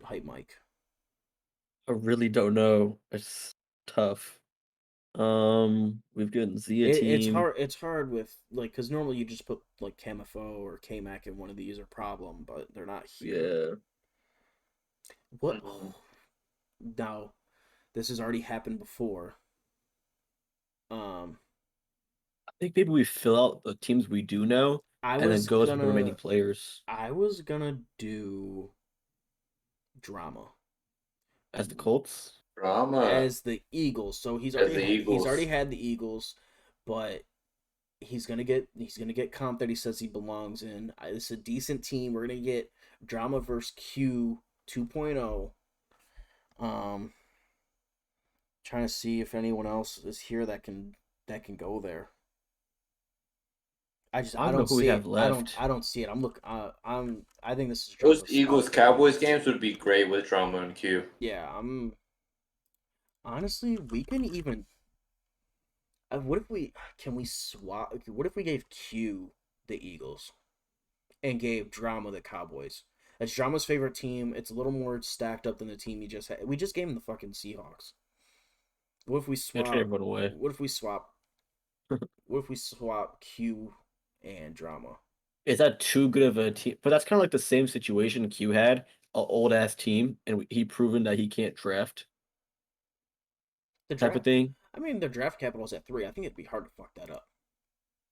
Hype Mike? I really don't know. It's tough. We've got Zia team. It's hard with because normally you just put Camafo or K-Mac in one of these or Problem, but they're not here. Yeah. What? Now, this has already happened before. I think maybe we fill out the teams we do know and then goes with the remaining players. I was gonna do Drama as the Colts. Drama as the Eagles. So he's already had the Eagles, but he's gonna get comp that he says he belongs in. It's a decent team. We're gonna get Drama versus Q 2.0. Trying to see if anyone else is here that can go there. I don't know who we have left. I don't see it. I think this is those Eagles Cowboys games would be great with Drama and Q. Yeah, honestly, we can even. What if we swap? What if we gave Q the Eagles, and gave Drama the Cowboys? That's Drama's favorite team. It's a little more stacked up than the team he just had. We just gave him the fucking Seahawks. What if we swap? What if we swap? What if we swap Q and Drama? Is that too good of a team? But that's kind of like the same situation Q had, an old ass team, and he proven that he can't draft. Type of thing. I mean, their draft capital is at 3. I think it'd be hard to fuck that up.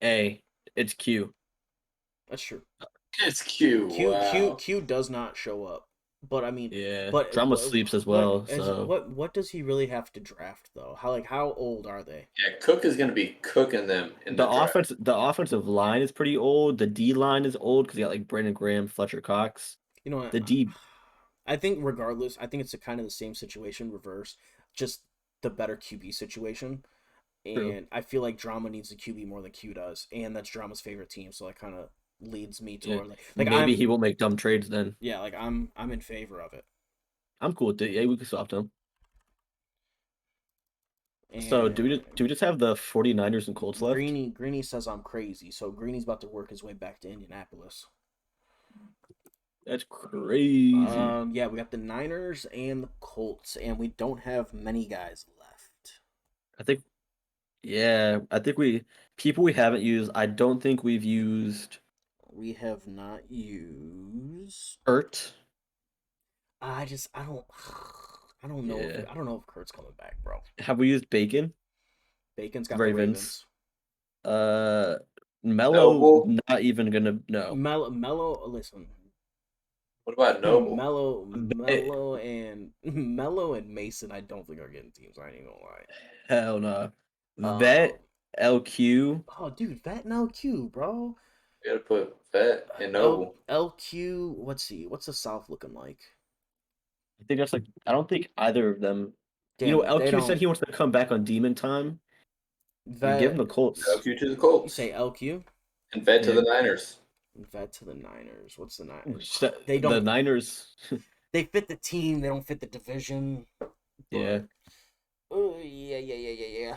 It's Q. That's true. It's Q. Q does not show up. But I mean, yeah. But Drama sleeps as well. So what does he really have to draft though? How old are they? Yeah, Cook is going to be cooking them in the offense. The offensive line is pretty old. The D line is old because you got Brandon Graham, Fletcher Cox. You know what? The D. I think regardless, I think it's kind of the same situation, reverse, just the better QB situation. And true. I feel like Drama needs the QB more than Q does, and that's Drama's favorite team. So that kind of leads me toward maybe he won't make dumb trades then. Yeah, I'm in favor of it. I'm cool with it. Yeah, we can swap them. And so do we just have the 49ers and Colts left? Greeny says I'm crazy, so Greeny's about to work his way back to Indianapolis. That's crazy. Yeah, we got the Niners and the Colts, and we don't have many guys left. I think people we haven't used. I don't think we've used we have not used. Hurt. I don't I don't know Yeah. if I don't know if Kurt's coming back, bro. Have we used Bacon? Bacon's got Ravens. the Ravens. Mello, Noble. not even gonna no. Mello, listen. What about Noble? Eh, Mello and Mason, I don't think are getting teams. I ain't even gonna Hell no. lie. Vet, LQ. Oh, dude, Vet and LQ, bro. You gotta put Vet and Noble. LQ. Let's see. What's the South looking like? I think that's like I don't think either of them. Damn it, they LQ said don't. he wants to come back on Demon Time. You give him Vet. the Colts. LQ to the You Colts. say LQ? And Vet to Yeah. the Niners. Vet to the Niners. What's the Niners? The They don't. Niners. They fit the team. They don't fit the division. Yeah. Oh yeah.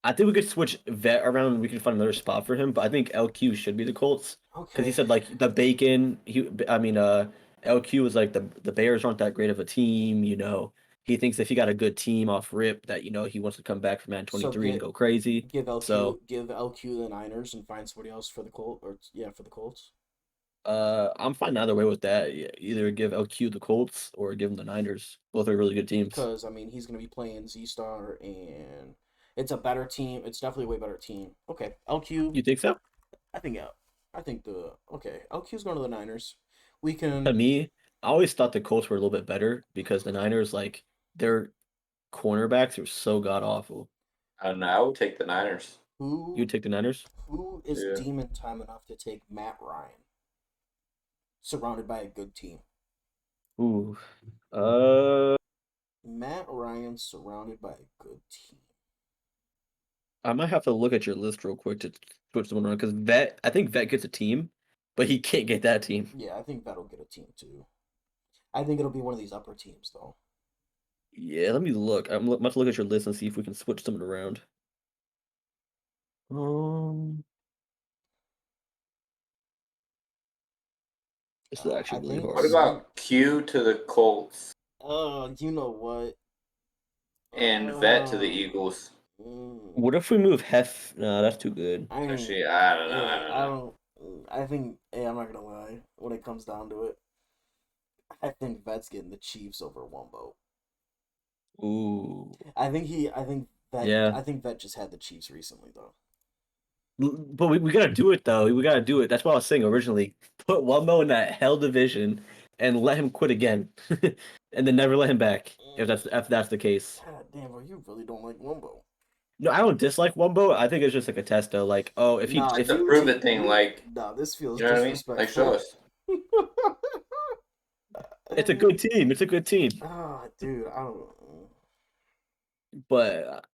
I think we could switch Vet around and we can find another spot for him, but I think LQ should be the Colts. Because Okay. he said like the Bacon, LQ was like the Bears aren't that great of a team, you know. He thinks if he got a good team off rip that, he wants to come back from Madden 23 and go crazy. Give LQ So give LQ the Niners and find somebody else for the Colts for the Colts. I'm fine either way with that. Yeah, either give LQ the Colts or give him the Niners. Both are really good teams. Because I mean he's gonna be playing Z Star and it's a better team. It's definitely a way better team. Okay, LQ. You think so? I think yeah. LQ's going to the Niners. We To can. me, I always thought the Colts were a little bit better because the Niners, like, their cornerbacks are so god awful. I don't know. I would take the Niners. You take the Niners? Who is Yeah. demon time enough to take Matt Ryan? Surrounded by a good team. Ooh. Uh, Matt Ryan surrounded by a good team. I might have to look at your list real quick to switch someone around because I think Vet gets a team, but he can't get that team. Yeah, I think that'll get a team too. I think it'll be one of these upper teams though. Yeah, let me look. I'm about to look at your list and see if we can switch someone around. This is actually really think- hard. What about Q to the Colts You know what? and Vet to the Eagles? What if we move Hef? No, that's too good. Actually, I don't know. I think. Hey, I'm not gonna lie. When it comes down to it, I think Vet's getting the Chiefs over Wumbo. Ooh. I think Vet. Yeah. I think Vet just had the Chiefs recently though. But we gotta do it though. We gotta do it. That's what I was saying originally. Put Wumbo in that hell division and let him quit again, and then never let him back if that's the case. God damn, bro, you really don't like Wumbo. No, I don't dislike Wumbo. I think it's just like a test though. Like, oh, if he Nah, It's a prove it thing, like, Nah, this feels you know what I mean? Like, show disrespectful. us. it's a good team. It's a good team. Ah, dude, I don't. But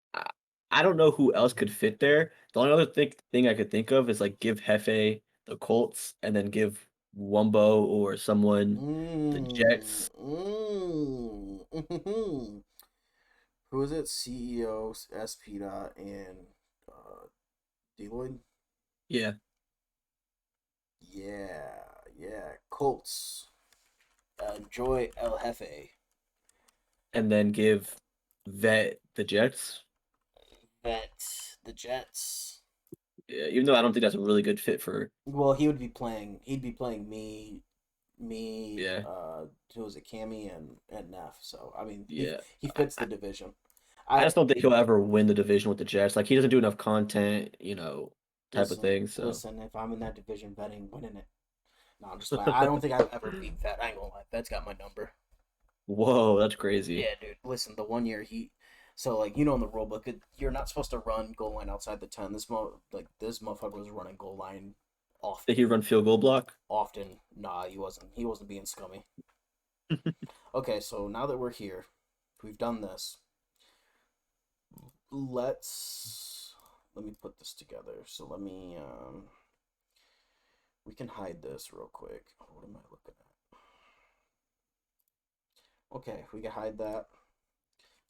I don't know who else could fit there. The only other thing I could think of is like give Hefe the Colts and then give Wumbo or someone the Jets. Who is it? CEO, SP Dot, and Deloitte? Yeah. Yeah. Colts. Enjoy El Jefe. And then give Vet the Jets. Vet the Jets. Yeah, even though I don't think that's a really good fit for. Well, he'd be playing me. Yeah. Who was it? Cammy and Neff. So I mean, Yeah. he fits the division. I just don't think he'll ever win the division with the Jets. Like he doesn't do enough content, type of thing. So listen, if I'm in that division, betting winning it. No, I'm just playing. I don't think I've ever beat Vet. I ain't gonna lie. Vet's got my number. whoa, that's crazy. Yeah, dude. Listen, the 1 year so like in the rule book, you're not supposed to run goal line outside the 10. This motherfucker was running goal line often. Did he run field goal block? Often, nah, he wasn't. He wasn't being scummy. Okay, so now that we're here, we've done this. Let me put this together. So let me we can hide this real quick. What am I looking at? Okay, we can hide that.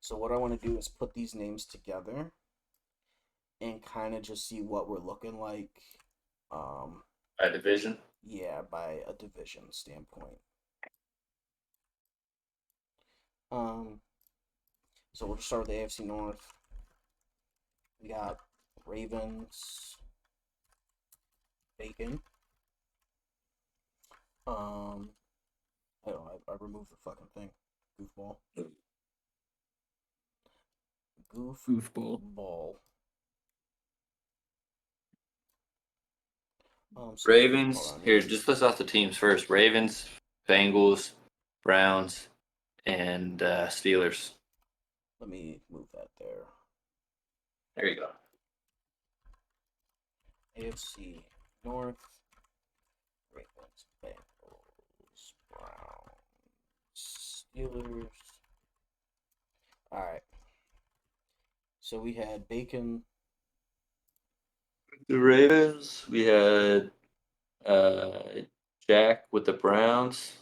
So what I want to do is put these names together and kind of just see what we're looking like. By division? Yeah, by a division standpoint. So we'll start with the AFC North. We got Ravens, Bacon, I don't know, I removed the fucking thing. Goofball. Goofball. Ball. So hold Ravens. on, Here, just list off the teams first. Ravens, Bengals, Browns, and Steelers. let me move that there. There you go. AFC North, Ravens, Bengals, Browns, Steelers. All right. So we had Bacon. The Ravens. We had Jack with the Browns.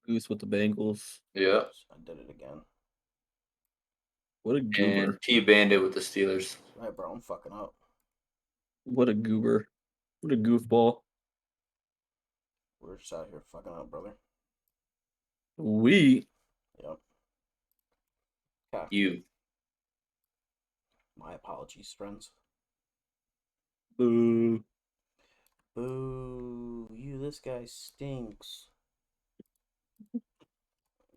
Goose with the Bengals. Yeah. I did it again. What a goober. And T Bandit with the Steelers. All right, bro, I'm fucking up. What a goober. What a goofball. We're just out here fucking up, brother. We. Yep. Okay. You. My apologies, friends. Boo. Boo! You, this guy stinks.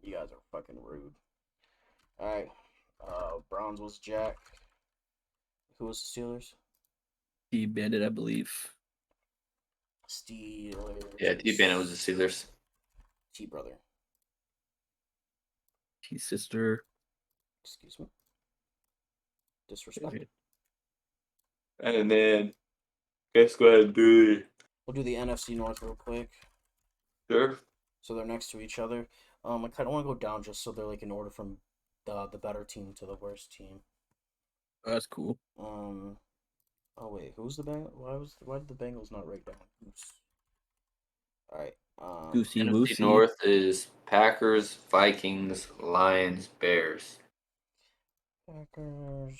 You guys are fucking rude. All right. Browns was Jack. Who was the Steelers? T Bandit, I believe. Steelers. Yeah, T Bandit was the Steelers. T brother. T sister. Excuse me. Disrespect. And then let's go ahead and do We'll do the NFC North real quick. sure. So they're next to each other. I kind of want to go down just so they're like in order from the better team to the worst team. Oh, that's cool. Oh wait, who's the Bengals? Why did the Bengals not write down Goose? All right. Goosey NFC Moosey. North is Packers, Vikings, Lions, Bears. Packers,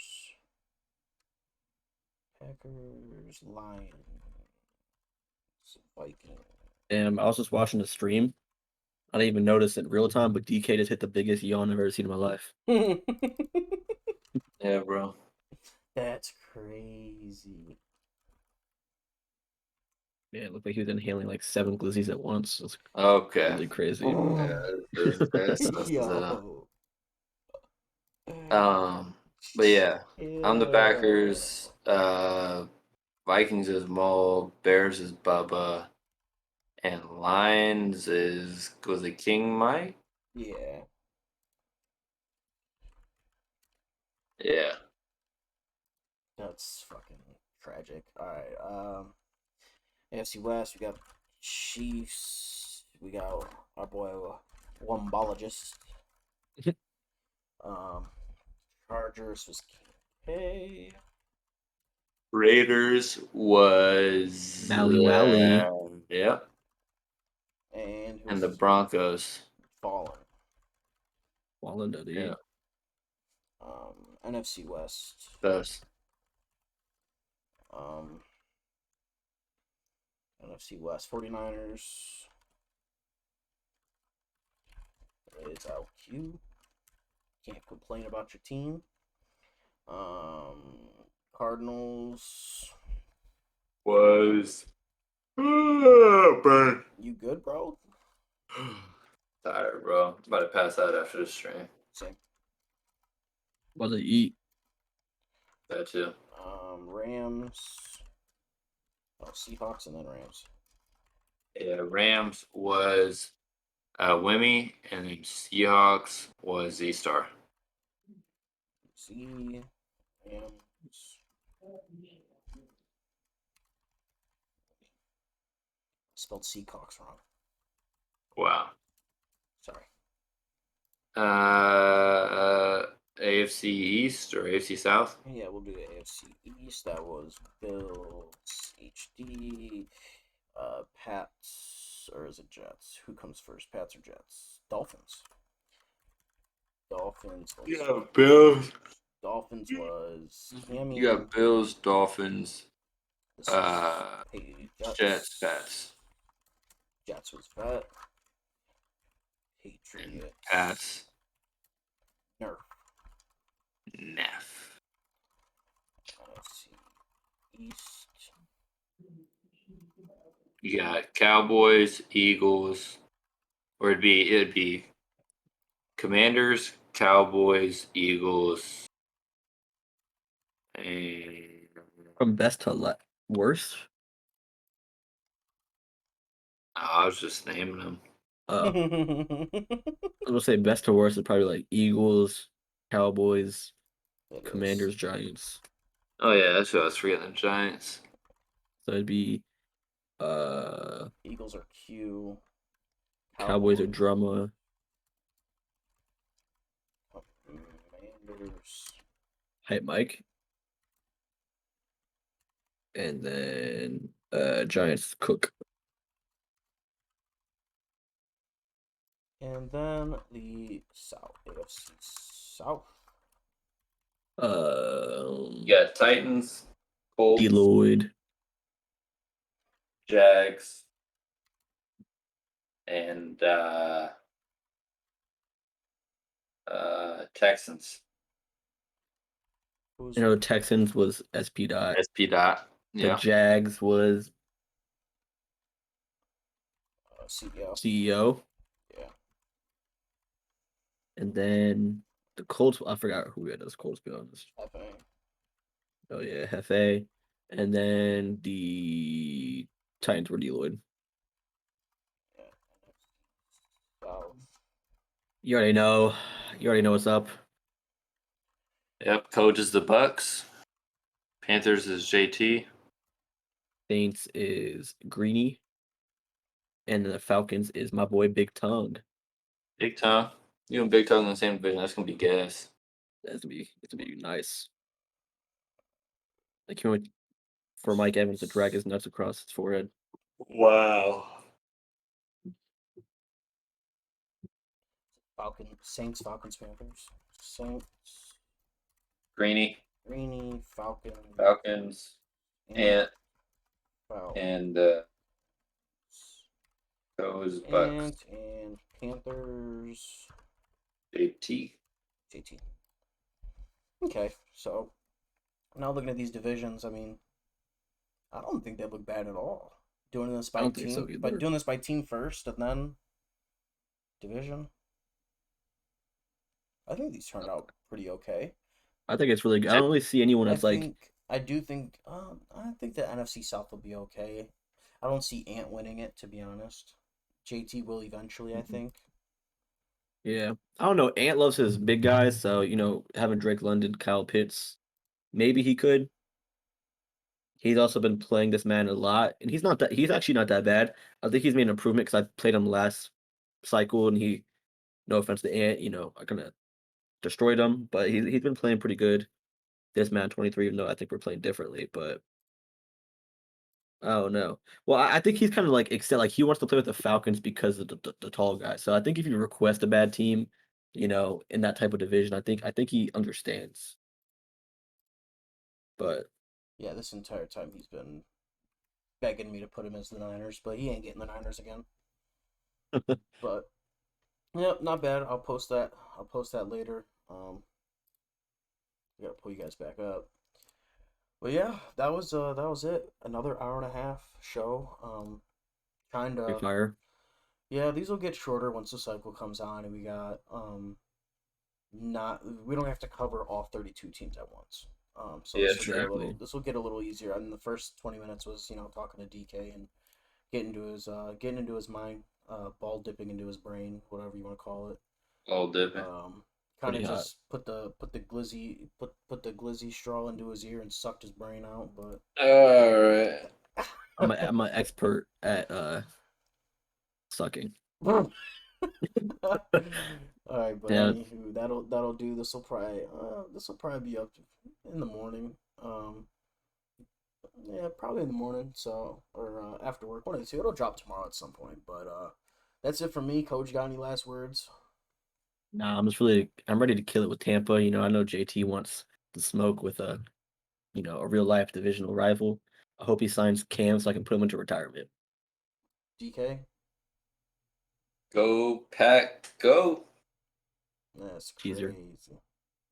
Lions, Vikings. And I was just watching the stream. I didn't even notice it in real time, but DK just hit the biggest yawn I've ever seen in my life. Yeah, bro. That's crazy. Yeah, it looked like he was inhaling like 7 glizzies at once. It was Okay. really crazy. Yeah, that's Yo. but yeah, I'm the Yeah. Packers. Vikings is Mo, Bears is Bubba, and Lions was it King Mike? Yeah. Yeah. That's fucking tragic. All right. AFC West, we got Chiefs. We got our boy Wombologist. Chargers was K. Raiders was Mally Wally. yeah, And who and the was Broncos. Fallen. Wallen Duddy. Yeah. NFC West. Those. NFC West 49ers. It's LQ. Can't complain about your team. Cardinals. Was burn. You good, bro? Tired, bro. I'm about to pass out after this stream. Same. What did he eat? That too. Rams. Oh, Seahawks and then Rams. Yeah, Rams was Wimmy, and then Seahawks was Z Star. Rams. Spelled Seahawks wrong. Wow. Sorry. AFC East or AFC South? Yeah, we'll do the AFC East. That was Bills, HD, Pats, or is it Jets? Who comes first, Pats or Jets? Dolphins. Dolphins. Bills. Dolphins was Cammy. You got Bills, Dolphins, This was Jets, Pats, Jets was Vet. and Patriots. Pats, Nerf. Neff. NFC East. You got Cowboys, Eagles, or it'd be Commanders, Cowboys, Eagles, and From best to worst. I was just naming them. I was gonna say best to worst is probably like Eagles, Cowboys, It is. Commanders, Giants. Oh yeah, that's what I was forgetting. The Giants. So it'd be uh Eagles are Q. Cowboys or Drama. Commanders. Hype Mike. And then Giants Cook. And then the South. AFC South. You got Titans, Colts, Deloyd. Jags, and Texans. Who's You know, Texans was SP dot. SP dot. The Yeah. Jags was CEO? CEO. Yeah. And then the Colts, I forgot who had those Colts, to be honest. FA. Oh yeah, Hefe. And then the Titans were Deloyd. Yeah. South. You already know. You already know what's up. Yep. Coach is the Bucks. Panthers is JT. Saints is Greeny. And the Falcons is my boy Big Tongue. Big Tom. You and Big Tom in the same division. That's gonna be gas. It's gonna be nice. I can't wait for Mike Evans to drag his nuts across his forehead. Wow. Saints, Falcons, Panthers. Saints, Greeny, Greeny, Falcons, and Falcons. goes Bucks. And Panthers. JT. JT. Okay, so now looking at these divisions, I mean, I don't think they look bad at all. Doing this I by don't think team, so either. but doing this by team first and then division. I think these turned out pretty okay. I think it's really good. I don't really see anyone that's like I think the NFC South will be okay. I don't see Ant winning it, to be honest. JT will eventually, I think. yeah. I don't know. Ant loves his big guys, so having Drake London, Kyle Pitts, maybe he could. He's also been playing this man a lot, and he's actually not that bad. I think he's made an improvement because I played him last cycle, and no offense to Ant, I kind of destroyed him, but he's been playing pretty good. This man 23, even though I think we're playing differently, but oh no. Well, I think he's kind of like he wants to play with the Falcons because of the tall guy. So I think if you request a bad team, in that type of division, I think he understands. But Yeah, this entire time he's been begging me to put him as the Niners, but he ain't getting the Niners again. But yeah, not bad. I'll post that. I'll post that later. I gotta pull you guys back up. But yeah, that was it. Another hour and a half show. Kind Free of. Fire. Yeah, these will get shorter once the cycle comes on, and we got not we don't have to cover all 32 teams at once. So Yeah, exactly. This will get a little easier. And the first 20 minutes was talking to DK and getting into his mind, ball dipping into his brain, whatever you want to call it. All dipping. Kind of Pretty hot. just put the glizzy straw into his ear and sucked his brain out. But All right. I'm an expert at sucking. all right, but Yeah. anywho, that'll do. This will probably be up in the morning. Yeah, probably in the morning. So or after work, one of the two. It'll drop tomorrow at some point. But that's it for me. Coach, got any last words? Nah, I'm ready to kill it with Tampa. I know JT wants to smoke with a real life divisional rival. I hope he signs Cam so I can put him into retirement. DK. Go Pack, go. That's Cheeser. crazy.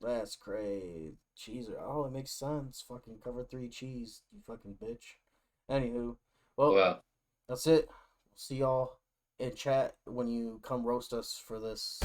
That's crazy. Cheeser. Oh, it makes sense. Fucking cover 3 cheese, you fucking bitch. Anywho, well, Well, That's it. See y'all in chat when you come roast us for this.